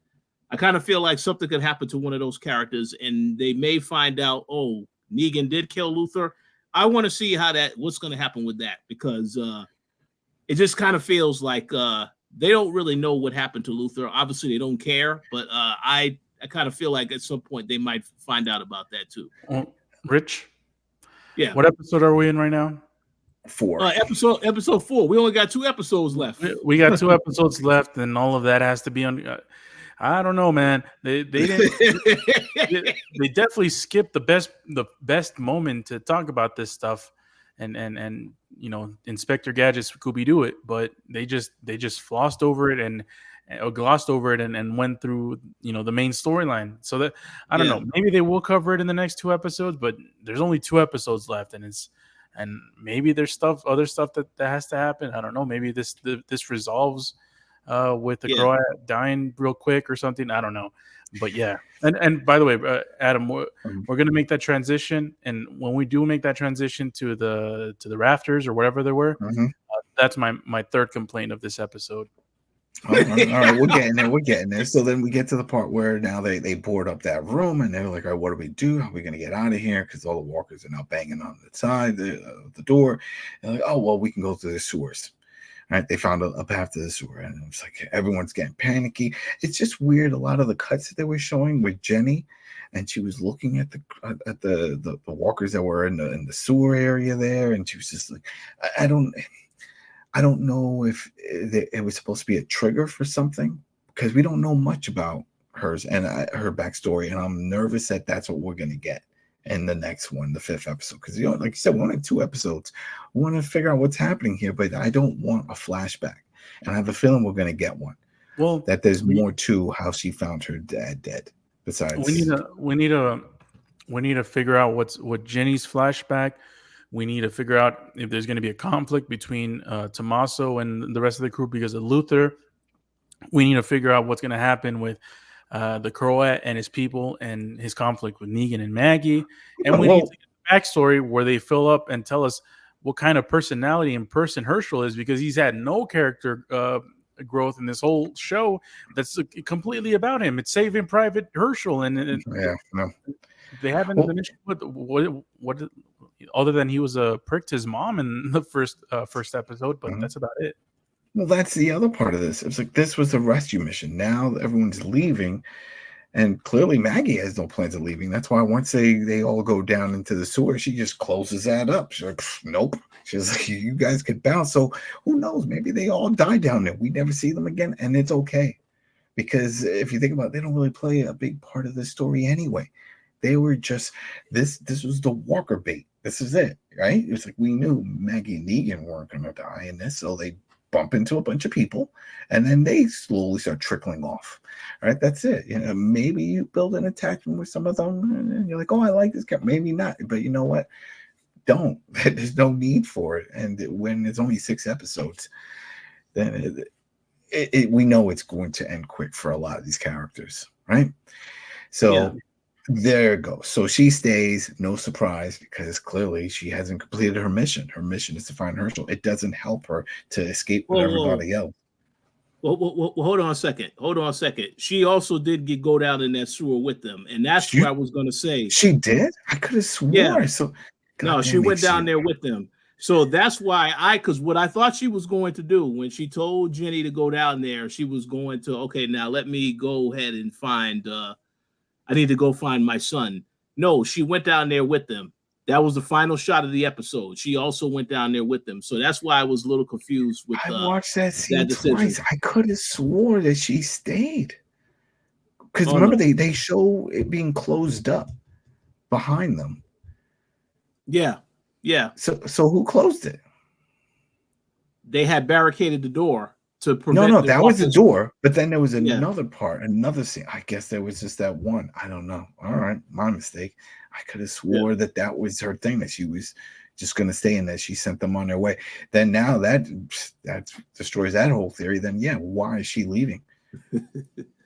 I kind of feel like something could happen to one of those characters, and they may find out, oh, Negan did kill Luther. I want to see what's going to happen with that, because it just kind of feels like they don't really know what happened to Luther. Obviously, they don't care, but I kind of feel like at some point they might find out about that too. Rich? Yeah. What episode are we in right now? 4. Episode 4. We only got 2 episodes left. We got 2 episodes left, and all of that has to be on. I don't know, man. They didn't. they definitely skipped the best moment to talk about this stuff, and Inspector Gadget's Scooby Doo it, but they just flossed over it and glossed over it and went through the main storyline. So that I don't know, maybe they will cover it in the next 2 episodes, but there's only 2 episodes left, and maybe there's other stuff that has to happen. I don't know. Maybe this resolves with the girl dying real quick or something. I don't know, but yeah. And by the way, Adam, we're going to make that transition, and when we do make that transition to the rafters or whatever they were, that's my third complaint of this episode. All right, we're getting there. So then we get to the part where now they board up that room, and they're like, all right, what do we do? How are we going to get out of here? Because all the walkers are now banging on the side of the door. And like, oh, well, we can go through the sewers. All right, they found a path to the sewer, and it's like everyone's getting panicky. It's just weird. A lot of the cuts that they were showing with Jenny, and she was looking at the walkers that were in the sewer area there, and she was just like, I don't know if it was supposed to be a trigger for something, because we don't know much about hers and her backstory, and I'm nervous that that's what we're gonna get in the next one, the 5th episode, because like you said, we only have 2 episodes. We want to figure out what's happening here, but I don't want a flashback, and I have a feeling we're gonna get one. Well, that there's more to how she found her dad dead. Besides, we need to figure out what Jenny's flashback. We need to figure out if there's going to be a conflict between Tommaso and the rest of the crew because of Luther. We need to figure out what's going to happen with the Croat and his people and his conflict with Negan and Maggie. And we need to get the backstory where they fill up and tell us what kind of personality and person Herschel is, because he's had no character growth in this whole show that's completely about him. It's Saving Private Herschel. And they haven't mentioned what other than he was a prick to his mom in the first episode, but that's about it. Well, that's the other part of this. It's like this was a rescue mission. Now everyone's leaving, and clearly Maggie has no plans of leaving. That's why once they all go down into the sewer, she just closes that up. She's like, nope. She's like, you guys could bounce. So who knows? Maybe they all die down there. We never see them again, and it's okay. Because if you think about it, they don't really play a big part of the story anyway. They were just this was the Walker bait. This is it, right? It's like we knew Maggie and Negan weren't gonna die in this, so they bump into a bunch of people and then they slowly start trickling off. Right? That's it. Maybe you build an attachment with some of them and you're like, oh, I like this guy. Maybe not, but you know what? Don't. There's no need for it. And when it's only 6 episodes, then we know it's going to end quick for a lot of these characters, right? So there it goes. So she stays, no surprise, because clearly she hasn't completed her mission. Her mission is to find Herschel. It doesn't help her to escape with everybody else. Well, hold on a second. She also did go down in that sewer with them, and that's what I was going to say. She did? I could have sworn. Yeah. So no, she went down there with them. So that's why because what I thought she was going to do when she told Ginny to go down there, she was going to, okay, now let me go ahead and find, I need to go find my son. No, she went down there with them. That was the final shot of the episode. She also went down there with them. So that's why I was a little confused with I watched that scene twice. I could have swore that she stayed. Because remember, they show it being closed up behind them. Yeah. Yeah. So who closed it? They had barricaded the door to prevent. No, that was the door. But then there was another part, another scene. I guess there was just that one. I don't know. All right, my mistake. I could have swore that was her thing, that she was just going to stay in, that she sent them on their way. Then now that destroys that whole theory. Then why is she leaving?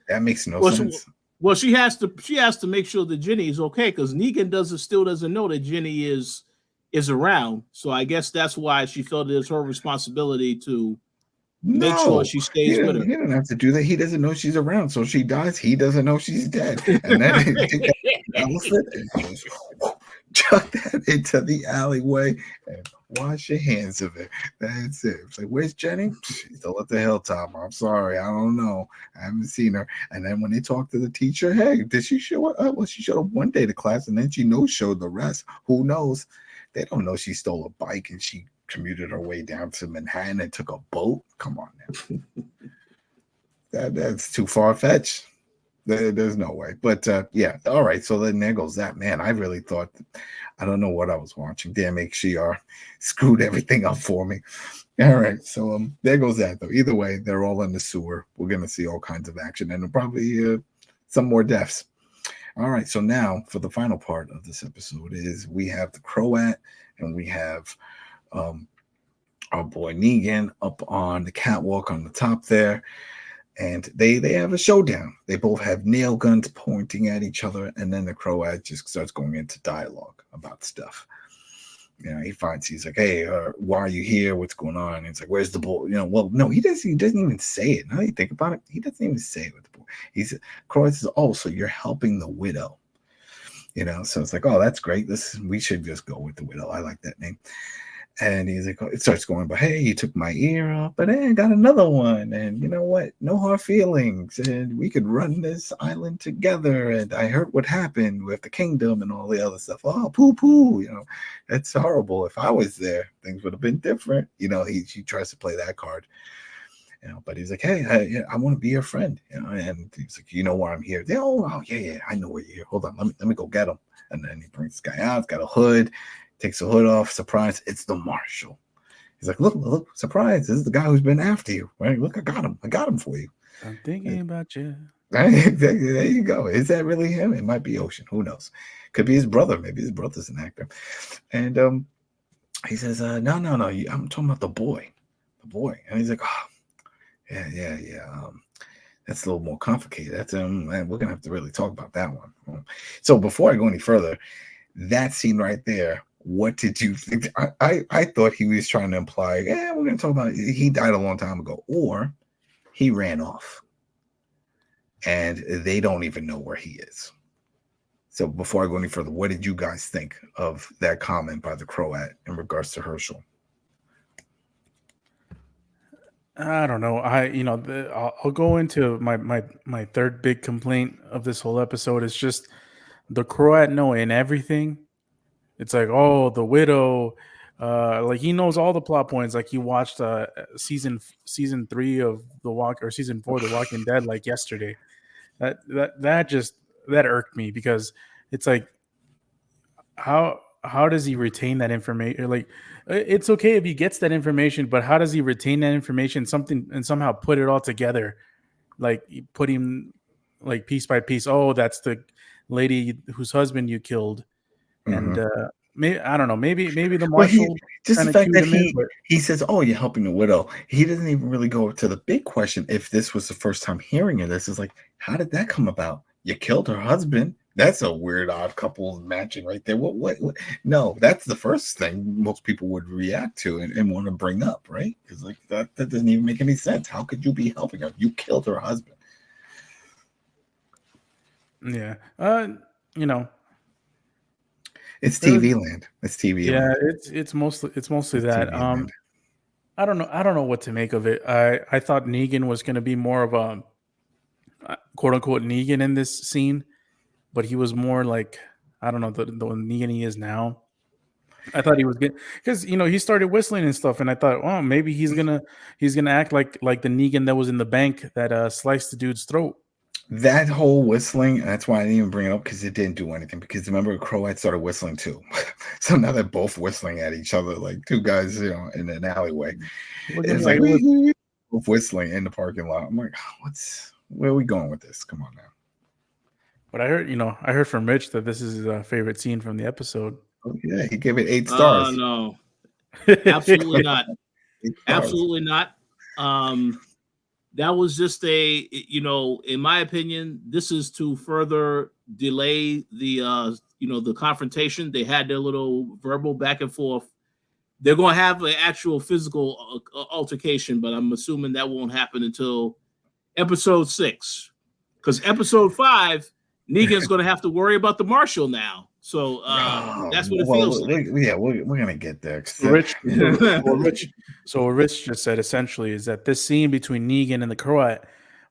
That makes no sense. Well, she has to make sure that Ginny is okay, because Negan still doesn't know that Ginny is around. So I guess that's why she felt it's her responsibility to make sure she stays with her. He doesn't have to do that. He doesn't know she's around. So she dies. He doesn't know she's dead. And then they take that elephant and just chuck that into the alleyway and wash your hands of it. That's it. It's like, where's Jenny? She's still at the hilltop. I'm sorry. I don't know. I haven't seen her. And then when they talk to the teacher, hey, did she show up? Well, she showed up one day to class and then she showed the rest. Who knows? They don't know she stole a bike and she commuted her way down to Manhattan and took a boat. Come on now. That's too far-fetched. There's no way. But all right. So then there goes that. Man, I really thought, I don't know what I was watching. Damn HCR screwed everything up for me. All right. So there goes that though. Either way, they're all in the sewer. We're gonna see all kinds of action and probably some more deaths. All right, so now for the final part of this episode is we have the Croat and we have our boy Negan up on the catwalk on the top there, and they have a showdown. They both have nail guns pointing at each other, and then the Croat just starts going into dialogue about stuff. He's like, hey, why are you here? What's going on? And it's like, where's the boy? Well, no, he doesn't even say it. Now you think about it, he doesn't even say it with the boy. Croat says, oh, so you're helping the widow. So it's like, oh, that's great. We should just go with the widow. I like that name. And he's like, it starts going, but hey, you took my ear off, but hey, I got another one. And you know what? No hard feelings. And we could run this island together. And I heard what happened with the kingdom and all the other stuff. Oh, poo. That's horrible. If I was there, things would have been different. He tries to play that card. But he's like, hey, I want to be your friend. And he's like, you know why I'm here? Oh, yeah, I know where you're here. Hold on, let me go get him. And then he brings this guy out. He's got a hood. Takes the hood off. Surprise! It's the marshal. He's like, look! Surprise! This is the guy who's been after you. Right? Look, I got him for you. I'm thinking about you. There you go. Is that really him? It might be Ocean. Who knows? Could be his brother. Maybe his brother's an actor. And he says, no. I'm talking about the boy. And he's like, oh, yeah. That's a little more complicated. That's man, we're gonna have to really talk about that one. So before I go any further, that scene right there. What did you think? I thought he was trying to imply, we're going to talk about it. He died a long time ago, or he ran off and they don't even know where he is. So before I go any further, what did you guys think of that comment by the Croat in regards to Herschel? I don't know. I'll go into my third big complaint of this whole episode is just the Croat knowing everything. It's like, oh, the widow, like he knows all the plot points. Like he watched season 3 of season 4 of The Walking Dead like yesterday. That irked me because it's like, how does he retain that information? Like, it's okay if he gets that information, but how does he retain that information? And somehow put it all together, like putting like piece by piece. Oh, that's the lady whose husband you killed, and maybe I don't know. Maybe the marshal just the kinda fact cued that him in, but he says, "Oh, you're helping the widow." He doesn't even really go to the big question. If this was the first time hearing of this, is like, how did that come about? You killed her husband. That's a weird, odd couple matching right there. What? No, that's the first thing most people would react to and want to bring up, right? Because like that doesn't even make any sense. How could you be helping her? You killed her husband. yeah, you know, It's TV land. It's TV yeah, land. it's mostly that. TV land. I don't know what to make of it. I thought Negan was going to be more of a quote unquote Negan in this scene, but he was more like, I don't know, the Negan he is now. I thought he was good because he started whistling and stuff, and I thought, oh, maybe he's gonna act like the Negan that was in the bank that sliced the dude's throat. That whole whistling, that's why I didn't even bring it up because it didn't do anything. Because remember, Croat started whistling too, so now they're both whistling at each other like two guys, in an alleyway. It's like both whistling in the parking lot. I'm like, where are we going with this? Come on now. But I heard from Rich that this is his favorite scene from the episode. Oh, yeah, he gave it 8 stars. No, absolutely not. Absolutely not. That was just in my opinion, this is to further delay the confrontation. They had their little verbal back and forth. They're going to have an actual physical altercation, but I'm assuming that won't happen until episode 6, because episode 5, Negan's going to have to worry about the marshal now. So that's what it feels like. Yeah, we're going to get there. So Rich just said essentially is that this scene between Negan and the Croat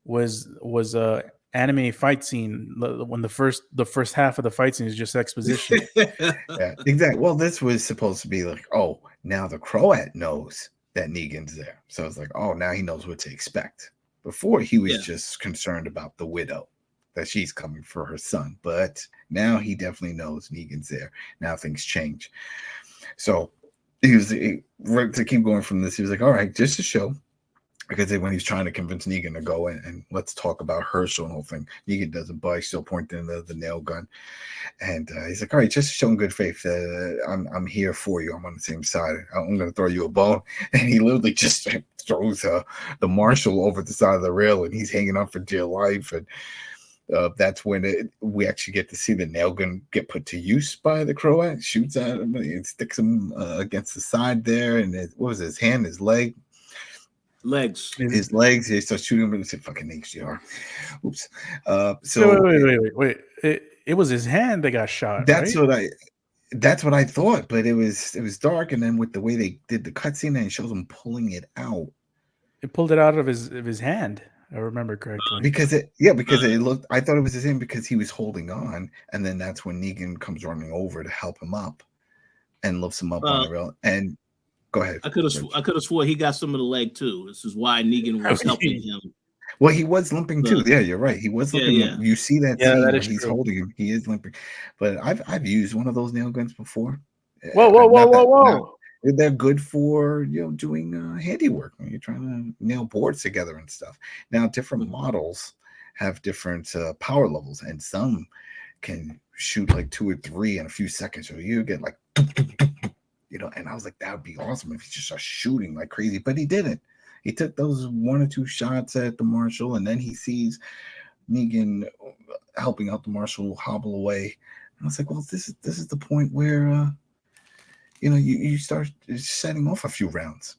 was a anime fight scene when the first half of the fight scene is just exposition. Yeah, exactly. Well, this was supposed to be like, oh, now the Croat knows that Negan's there. So it's like, oh, now he knows what to expect. Before he was just concerned about the widow, that she's coming for her son. But now he definitely knows Negan's there. Now things change. So to keep going from this, he was like, all right, just to show, because when he's trying to convince Negan to go in and let's talk about Herschel and the whole thing, Negan doesn't budge, still pointing the nail gun. And he's like, all right, just to show in good faith that I'm here for you. I'm on the same side. I'm going to throw you a bone. And he literally just throws the marshal over the side of the rail, and he's hanging on for dear life. And that's when we actually get to see the nail gun get put to use by the Croat. Shoots at him and sticks him against the side there. And what was his hand? His leg? His legs. He starts shooting him and said, "Fucking HDR." Oops. So wait. It was his hand that got shot. That's right? That's what I thought. But it was dark, and then with the way they did the cutscene, and it shows him pulling it out. It pulled it out of his hand. I remember correctly. Because it looked. I thought it was his hand because he was holding on, and then that's when Negan comes running over to help him up, and lifts him up on the rail. And go ahead. I could have swore he got some of the leg too. This is why Negan was helping him. Well, he was limping too. Yeah, you're right. He was limping. Yeah. You see that scene where he's holding him. He is limping. But I've used one of those nail guns before. Whoa. They're good for doing handiwork when you're trying to nail boards together and stuff. Now, different models have different power levels, and some can shoot like 2 or 3 in a few seconds. So you get like, and I was like, that would be awesome if he just started shooting like crazy. But he didn't. He took those 1 or 2 shots at the marshal, and then he sees Negan helping out the marshal hobble away. And I was like, well, this is the point where you start setting off a few rounds.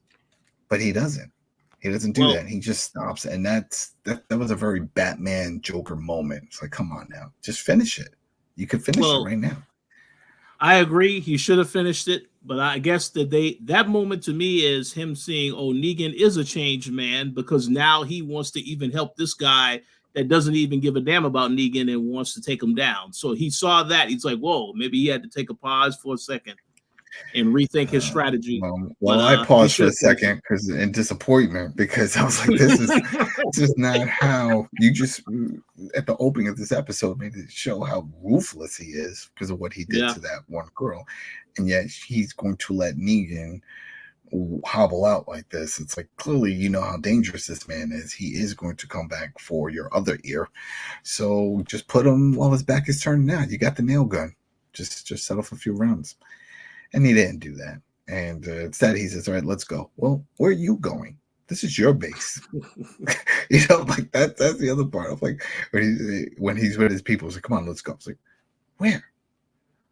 But he doesn't. He doesn't do that. He just stops, and that was a very Batman Joker moment. It's like, come on now, just finish it. You could finish it right now. I agree. He should have finished it, but I guess that moment to me is him seeing, oh, Negan is a changed man because now he wants to even help this guy that doesn't even give a damn about Negan and wants to take him down. So he saw that. He's like, whoa, maybe he had to take a pause for a second and rethink his strategy. Well, I paused for a second because in disappointment, because I was like, this is not how you just at the opening of this episode made it show how ruthless he is because of what he did to that one girl, and yet he's going to let Negan hobble out like this. It's like, clearly you know how dangerous this man is. He is going to come back for your other ear, so just put him while his back is turned. Now you got the nail gun. Just set off a few rounds. And he didn't do that. And instead, he says, all right, let's go. Well, where are you going? This is your base. Like that's the other part of like when he's with his people, he's like, come on, let's go. It's like, where?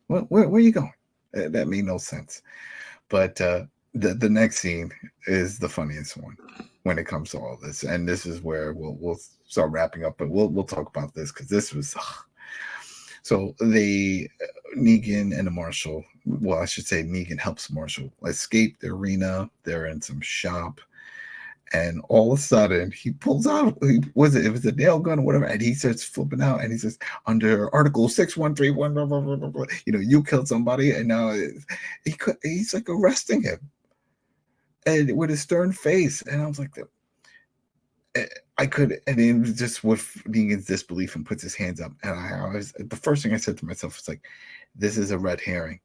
Where are you going? That made no sense. But the next scene is the funniest one when it comes to all this. And this is where we'll start wrapping up, but we'll talk about this because this was so Negan and the Marshal, well, I should say Negan helps Marshal escape the arena. They're in some shop. And all of a sudden, he pulls out, it was a nail gun or whatever, and he starts flipping out. And he says, under Article 6131, blah, blah, blah, blah, blah, you killed somebody. And now he's like arresting him. And with a stern face. And I was like, and then just with Negan's disbelief and puts his hands up. And the first thing I said to myself was like, this is a red herring.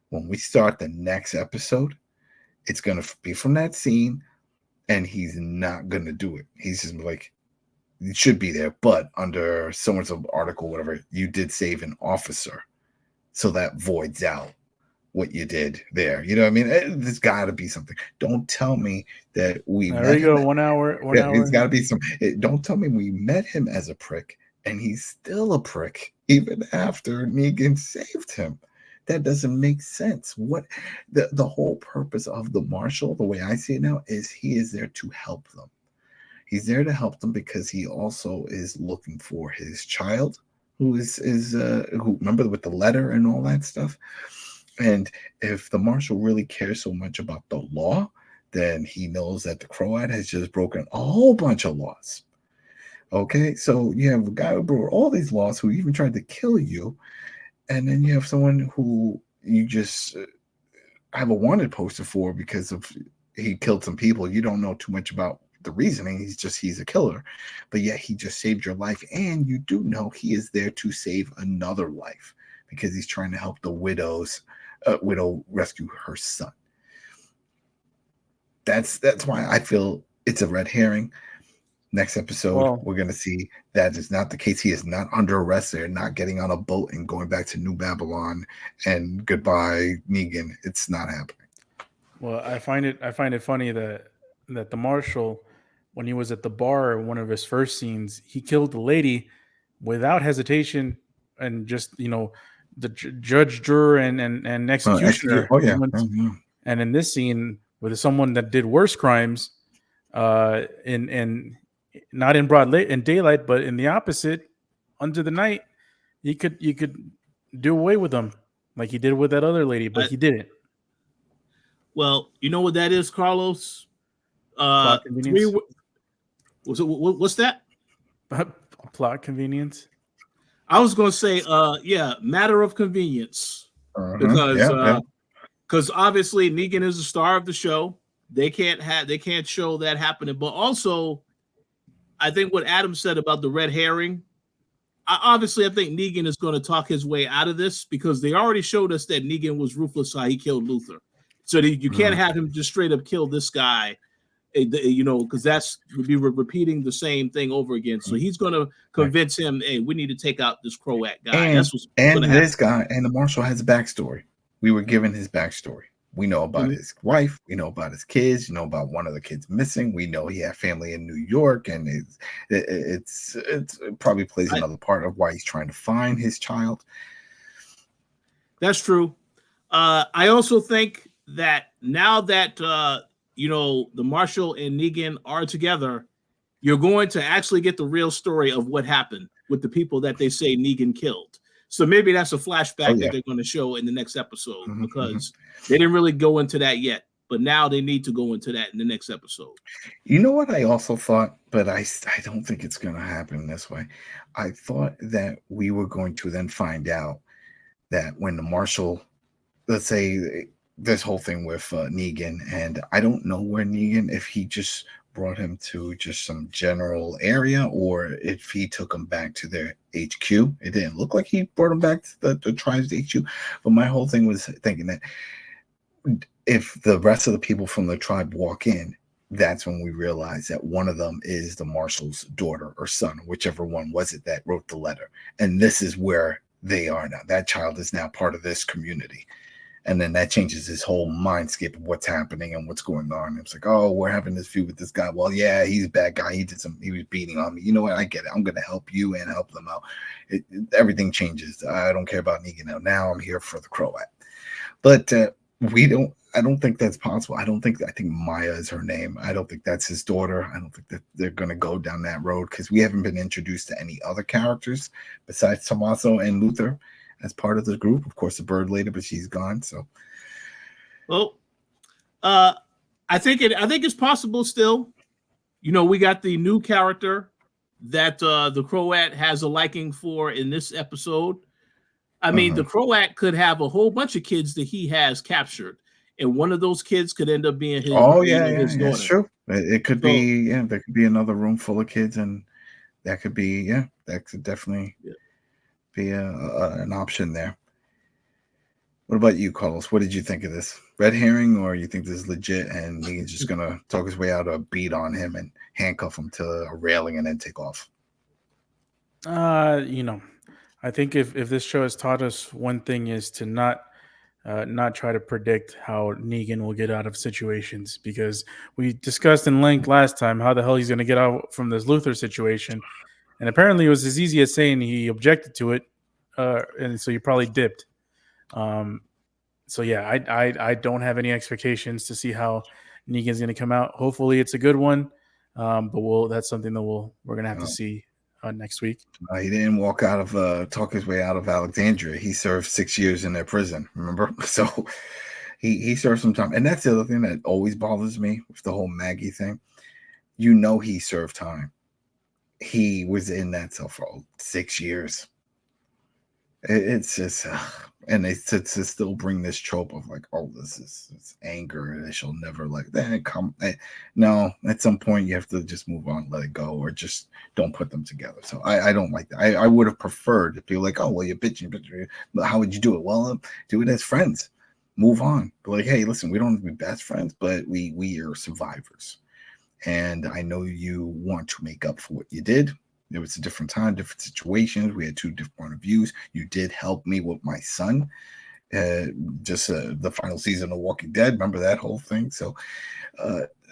When we start the next episode, it's going to be from that scene, and he's not going to do it. He's just like, it should be there, but under so-and-so article, whatever, you did save an officer. So that voids out what you did there. You know what I mean? There's got to be something. Don't tell me that we there you go. 1 hour. It's got to be some. Don't tell me we met him as a prick and he's still a prick even after Negan saved him. That doesn't make sense. What the whole purpose of the Marshal, the way I see it now, is he is there to help them. He's there to help them because he also is looking for his child, who who, remember, with the letter and all that stuff. And if the Marshal really cares so much about the law, then he knows that the Croat has just broken a whole bunch of laws. Okay, so you have a guy who broke all these laws, who even tried to kill you, and then you have someone who you just have a wanted poster for because of he killed some people. You don't know too much about the reasoning. He's a killer, but yet he just saved your life, and you do know he is there to save another life because he's trying to help the widow rescue her son. That's why I feel it's a red herring. Next episode, we're going to see that is not the case. He is not under arrest. They're not getting on a boat and going back to New Babylon and goodbye, Negan. It's not happening. Well, I find it funny that the Marshal, when he was at the bar, one of his first scenes, he killed the lady without hesitation and just, the judge, juror, and executioner. And in this scene, with someone that did worse crimes, in not in daylight, but in the opposite, under the night, you could do away with them like he did with that other lady, but he didn't. Well, you know what that is, Carlos? Plot convenience. What's that? Plot convenience. I was going to say, matter of convenience, because obviously Negan is the star of the show. They can't show that happening. But also, I think what Adam said about the red herring. I think Negan is going to talk his way out of this because they already showed us that Negan was ruthless how he killed Luther. So you can't have him just straight up kill this guy. Because that's would be repeating the same thing over again. So he's going to convince him, hey, we need to take out this Croat guy. And this guy, and the Marshal has a backstory. We were given his backstory. We know about his wife. We know about his kids. You know about one of the kids missing. We know he had family in New York, and it probably plays another part of why he's trying to find his child. That's true. I also think that now that the Marshal and Negan are together, you're going to actually get the real story of what happened with the people that they say Negan killed. So maybe that's a flashback yeah. that they're going to show in the next episode because they didn't really go into that yet. But now they need to go into that in the next episode. You know what I also thought, but I don't think it's going to happen this way. I thought that we were going to then find out that when the marshal, let's say this whole thing with Negan, and I don't know where Negan, if he just brought him to just some general area or if he took him back to their HQ. It didn't look like he brought him back to the tribe's HQ, but my whole thing was thinking that if the rest of the people from the tribe walk in, that's when we realize that one of them is the marshal's daughter or son, whichever one was it that wrote the letter. And this is where they are now. That child is now part of this community. And then that changes his whole mindscape of what's happening and what's going on. It's like, oh, we're having this feud with this guy. Well, yeah, he's a bad guy. He was beating on me. You know what? I get it. I'm going to help you and help them out. Everything changes. I don't care about Negan now. I'm here for the Croat. But I don't think that's possible. I think Maya is her name. I don't think that's his daughter. I don't think that they're going to go down that road because we haven't been introduced to any other characters besides Tommaso and Luther as part of the group. Of course, the bird later, but she's gone. So, well, I think it's possible still. You know, we got the new character that the Croat has a liking for in this episode. I mean, the Croat could have a whole bunch of kids that he has captured. And one of those kids could end up being his. His daughter. That's true. It could be, there could be another room full of kids, and that could be, that could definitely be an option there. What about you, Carlos? What did you think of this? Red herring, or you think this is legit and he's just gonna talk his way out of a beat on him and handcuff him to a railing and then take off? You know, I think if this show has taught us one thing is to not try to predict how Negan will get out of situations, because we discussed in length last time how the hell he's going to get out from this Luther situation. And apparently it was as easy as saying he objected to it. And so he probably dipped. So yeah, I don't have any expectations to see how Negan's going to come out. Hopefully it's a good one. But that's something that we're going to have to see next week. He didn't walk out of talk his way out of Alexandria. He served 6 years in their prison, remember? So he served some time. And that's the other thing that always bothers me with the whole Maggie thing. You know, he served time. He was in that cell for 6 years. It's just and they to still bring this trope of like, oh, this is anger and she'll never like that come. No, at some point you have to just move on, let it go, or just don't put them together. So I don't like that. I would have preferred to be like, oh, well, you're bitching, but how would you do it? Well, do it as friends. Move on. Be like, hey, listen, we don't have to be best friends, but we are survivors. And I know you want to make up for what you did. It was a different time, different situations. We had two different point of views. You did help me with my son. The final season of Walking Dead. Remember that whole thing? So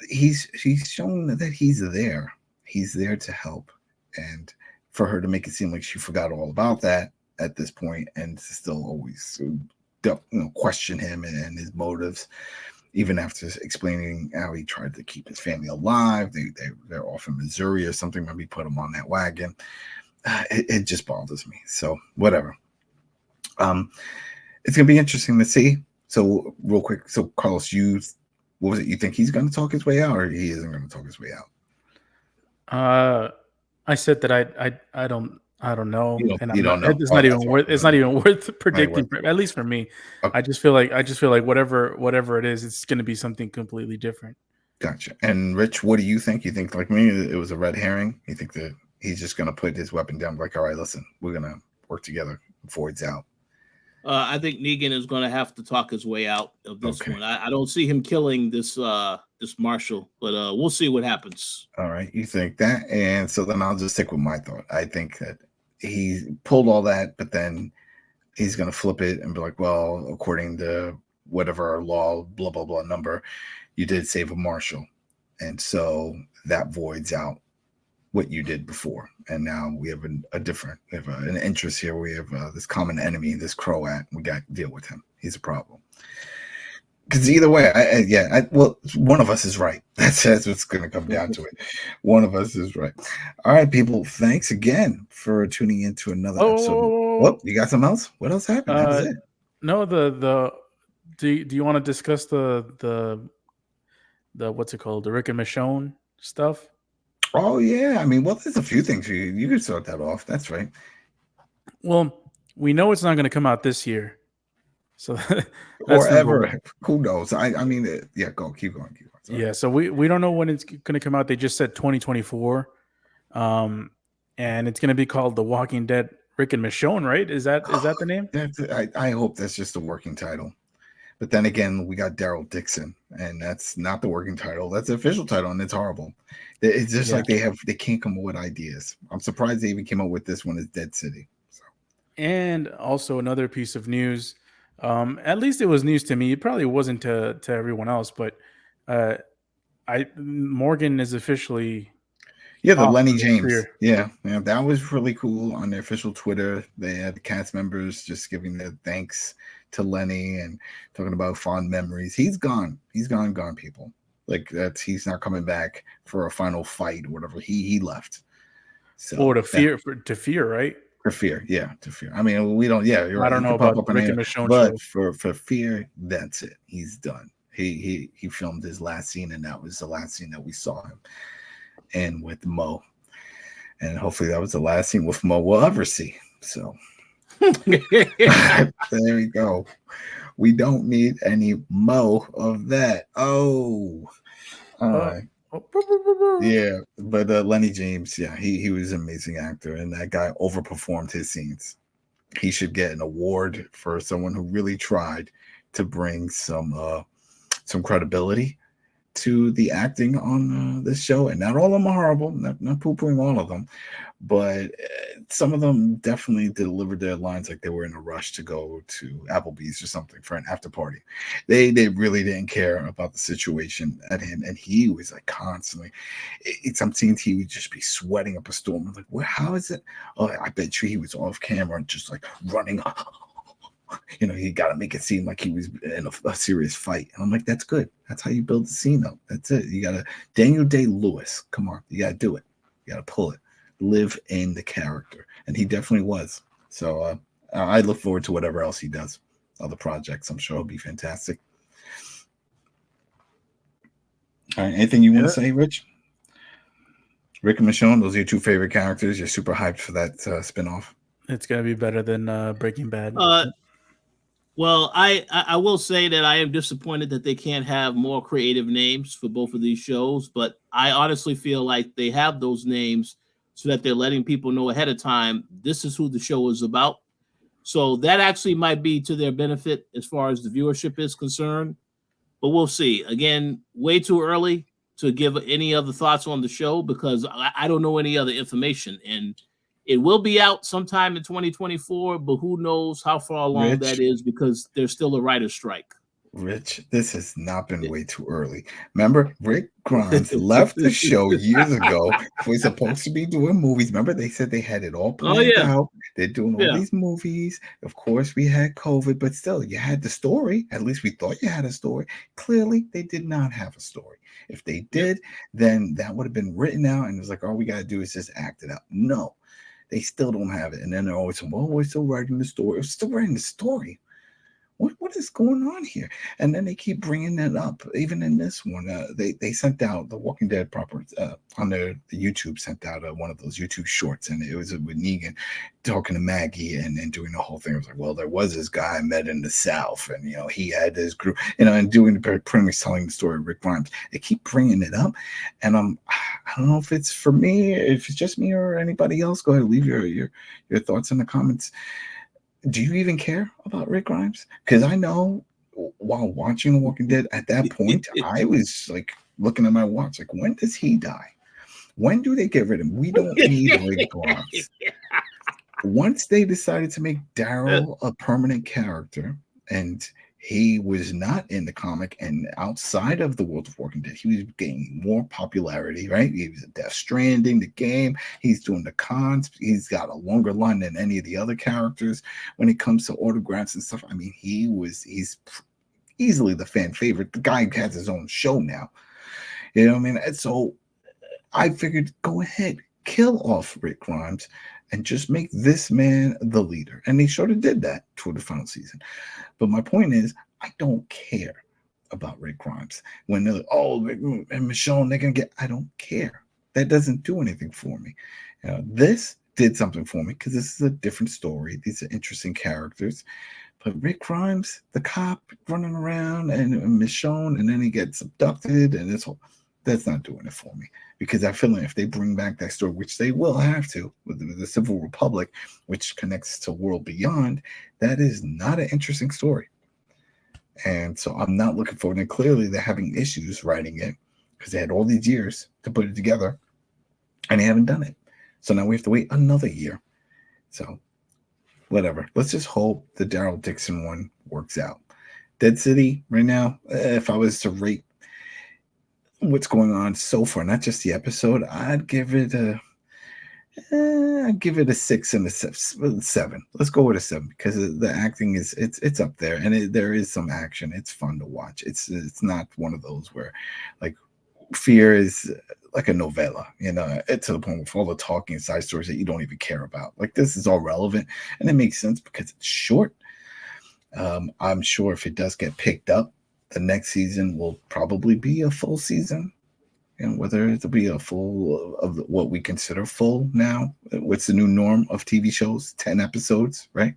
he's shown that he's there. He's there to help. And for her to make it seem like she forgot all about that at this point and to still always question him and his motives, even after explaining how he tried to keep his family alive. They're off in Missouri or something. Maybe put him on that wagon. It just bothers me. So whatever. It's going to be interesting to see. So real quick. So Carlos, what was it? You think he's going to talk his way out, or he isn't going to talk his way out? I said that I don't know. You don't know. It's not even worth predicting. At least for me, okay. I just feel like whatever it is, it's going to be something completely different. Gotcha. And Rich, what do you think? You think like me, it was a red herring? You think that he's just going to put his weapon down? Like, all right, listen, we're going to work together before it's out. I think Negan is going to have to talk his way out of this one. I don't see him killing this marshal, but we'll see what happens. All right, you think that, and so then I'll just stick with my thought. I think that he pulled all that, but then he's going to flip it and be like, well, according to whatever our law, blah, blah, blah number, you did save a marshal. And so that voids out what you did before. And now we have an interest here. We have this common enemy, this Croat. We got to deal with him. He's a problem. Because either way, one of us is right. That's what's going to come down to it. One of us is right. All right, people. Thanks again for tuning in to another episode. Well, you got something else? What else happened? That was it. No, do you want to discuss the what's it called? The Rick and Michonne stuff? Oh yeah. I mean, well, there's a few things you could sort that off. That's right. Well, we know it's not going to come out this year. So that's or ever. Who knows? I mean, yeah, keep going. Sorry. Yeah, so we don't know when it's going to come out. They just said 2024. And it's going to be called The Walking Dead Rick and Michonne, right? Is that the name? I hope that's just the working title. But then again, we got Daryl Dixon, and that's not the working title. That's the official title, and it's horrible. It's just like they can't come up with ideas. I'm surprised they even came up with this one as Dead City. So. And also another piece of news. At least it was news to me. It probably wasn't to everyone else, but Morgan is officially the Lenny James. Yeah, that was really cool. On their official Twitter, they had the cast members just giving their thanks to Lenny and talking about fond memories. He's gone, people. Like he's not coming back for a final fight or whatever. He left. So to fear, right? For fear, to fear. I mean, we don't. Yeah, you're right. I don't know about Rick and Michonne, but for fear, that's it. He's done. He filmed his last scene, and that was the last scene that we saw him. And with Mo, and hopefully that was the last scene with Mo we'll ever see. So there we go. We don't need any Mo of that. Yeah, but Lenny James, he was an amazing actor, and that guy overperformed his scenes. He should get an award for someone who really tried to bring some credibility to the acting on this show. And not all of them are horrible, not poo-pooing all of them, but some of them definitely delivered their lines like they were in a rush to go to Applebee's or something for an after party. They really didn't care about the situation at hand, and he was like constantly. Some scenes he would just be sweating up a storm. I'm like, well, how is it? Oh, I bet you he was off camera and just like running. He got to make it seem like he was in a serious fight. And I'm like, that's good. That's how you build the scene up. That's it. You got to Daniel Day-Lewis. Come on. You got to do it. You got to pull it. Live in the character. And he definitely was. So I look forward to whatever else he does. Other projects, I'm sure will be fantastic. All right. Anything you want to say, Rich? Rick and Michonne, those are your two favorite characters. You're super hyped for that spinoff. It's going to be better than Breaking Bad. Well, I will say that I am disappointed that they can't have more creative names for both of these shows, but I honestly feel like they have those names so that they're letting people know ahead of time this is who the show is about. So that actually might be to their benefit as far as the viewership is concerned, but we'll see. Again, way too early to give any other thoughts on the show because I don't know any other information, and it will be out sometime in 2024, but who knows how far along that is because there's still a writer's strike. Rich, this has not been way too early. Remember, Rick Grimes left the show years ago. We're supposed to be doing movies. Remember, they said they had it all planned out. They're doing all these movies. Of course, we had COVID, but still, you had the story. At least we thought you had a story. Clearly, they did not have a story. If they did, then that would have been written out, and it was like, all we got to do is just act it out. No. They still don't have it. And then they're always saying, well, we're still writing the story. We're still writing the story. What is going on here? And then they keep bringing that up. Even in this one, they sent out the Walking Dead proper on the YouTube sent out one of those YouTube shorts, and it was with Negan talking to Maggie and doing the whole thing. It was like, well, there was this guy I met in the South, and he had this group, and doing pretty much telling the story of Rick Grimes. They keep bringing it up, and I don't know if it's for me, if it's just me or anybody else. Go ahead, leave your thoughts in the comments. Do you even care about Rick Grimes? Because I know while watching The Walking Dead at that point, I was like looking at my watch, like, when does he die? When do they get rid of him? We don't need Rick Grimes. Once they decided to make Daryl a permanent character, and he was not in the comic and outside of the world of Walking Dead, he was gaining more popularity, right? He was at Death Stranding, the game. He's doing the cons. He's got a longer line than any of the other characters when it comes to autographs and stuff. I mean, he's easily the fan favorite. The guy has his own show now. You know what I mean? And so I figured, go ahead, kill off Rick Grimes. and just make this man the leader. And they sort of did that toward the final season. But my point is, I don't care about Rick Grimes. When they're like, oh, Rick and Michonne, they're going to get, I don't care. That doesn't do anything for me. This did something for me because this is a different story. These are interesting characters. But Rick Grimes, the cop running around, and Michonne, and then he gets abducted, and this whole, that's not doing it for me. Because I feel like if they bring back that story, which they will have to, with the Civil Republic, which connects to World Beyond, that is not an interesting story. And so I'm not looking forward. And clearly they're having issues writing it because they had all these years to put it together, and they haven't done it. So now we have to wait another year. So whatever. Let's just hope the Daryl Dixon one works out. Dead City right now, if I was to rate what's going on so far, not just the episode, I'd give it a 6 and a 7. Let's go with a 7 because the acting is it's up there, and there is some action. It's fun to watch. It's not one of those where like Fear is like a novella, it's to the point with all the talking side stories that you don't even care about. Like this is all relevant, and it makes sense because it's short. I'm sure if it does get picked up, the next season will probably be a full season. And whether it'll be a full of what we consider full now, what's the new norm of TV shows? 10 episodes, right?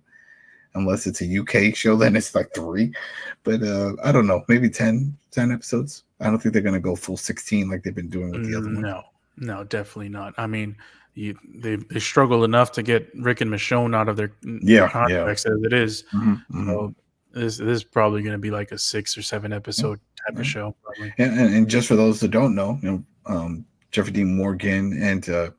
Unless it's a UK show, then it's like 3. But I don't know, maybe 10 episodes. I don't think they're going to go full 16 like they've been doing with the other one. No, definitely not. I mean, they struggle enough to get Rick and Michonne out of their contracts as it is. Mm-hmm. So this is probably going to be like a 6 or 7 episode type of show. Probably. And just for those that don't know, Jeffrey Dean Morgan and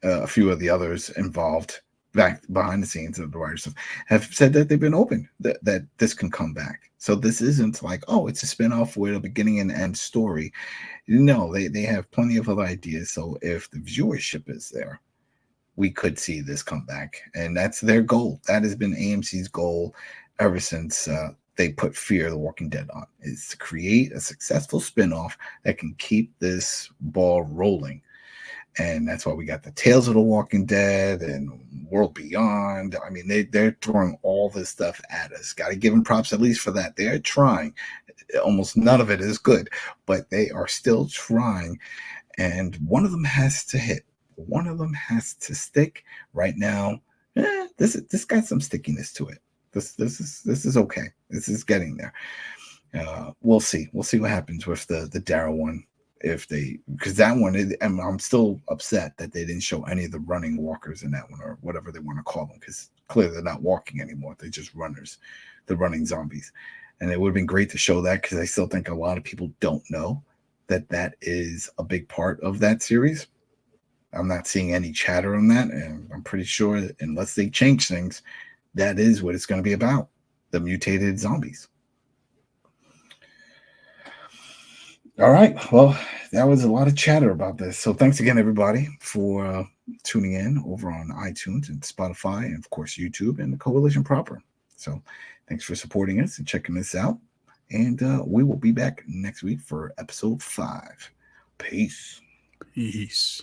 a few of the others involved back behind the scenes of the writers have said that they've been open that this can come back. So this isn't like, oh, it's a spinoff with a beginning and end story. No, they have plenty of other ideas. So if the viewership is there, we could see this come back, and that's their goal. That has been AMC's goal ever since they put Fear the Walking Dead on, is to create a successful spinoff that can keep this ball rolling. And that's why we got the Tales of the Walking Dead and World Beyond. I mean, they're throwing all this stuff at us. Got to give them props at least for that. They're trying. Almost none of it is good, but they are still trying. And one of them has to hit. One of them has to stick. Right now, this got some stickiness to it. This is okay. This is getting there. We'll see. We'll see what happens with the Daryl one. Because that one, I'm still upset that they didn't show any of the running walkers in that one, or whatever they want to call them, because clearly they're not walking anymore. They're just runners, the running zombies. And it would have been great to show that, because I still think a lot of people don't know that is a big part of that series. I'm not seeing any chatter on that, and I'm pretty sure that unless they change things, that is what it's going to be about, the mutated zombies. All right. Well, that was a lot of chatter about this. So thanks again, everybody, for tuning in over on iTunes and Spotify, and, of course, YouTube and the Koalition proper. So thanks for supporting us and checking this out. And we will be back next week for episode 5. Peace. Peace.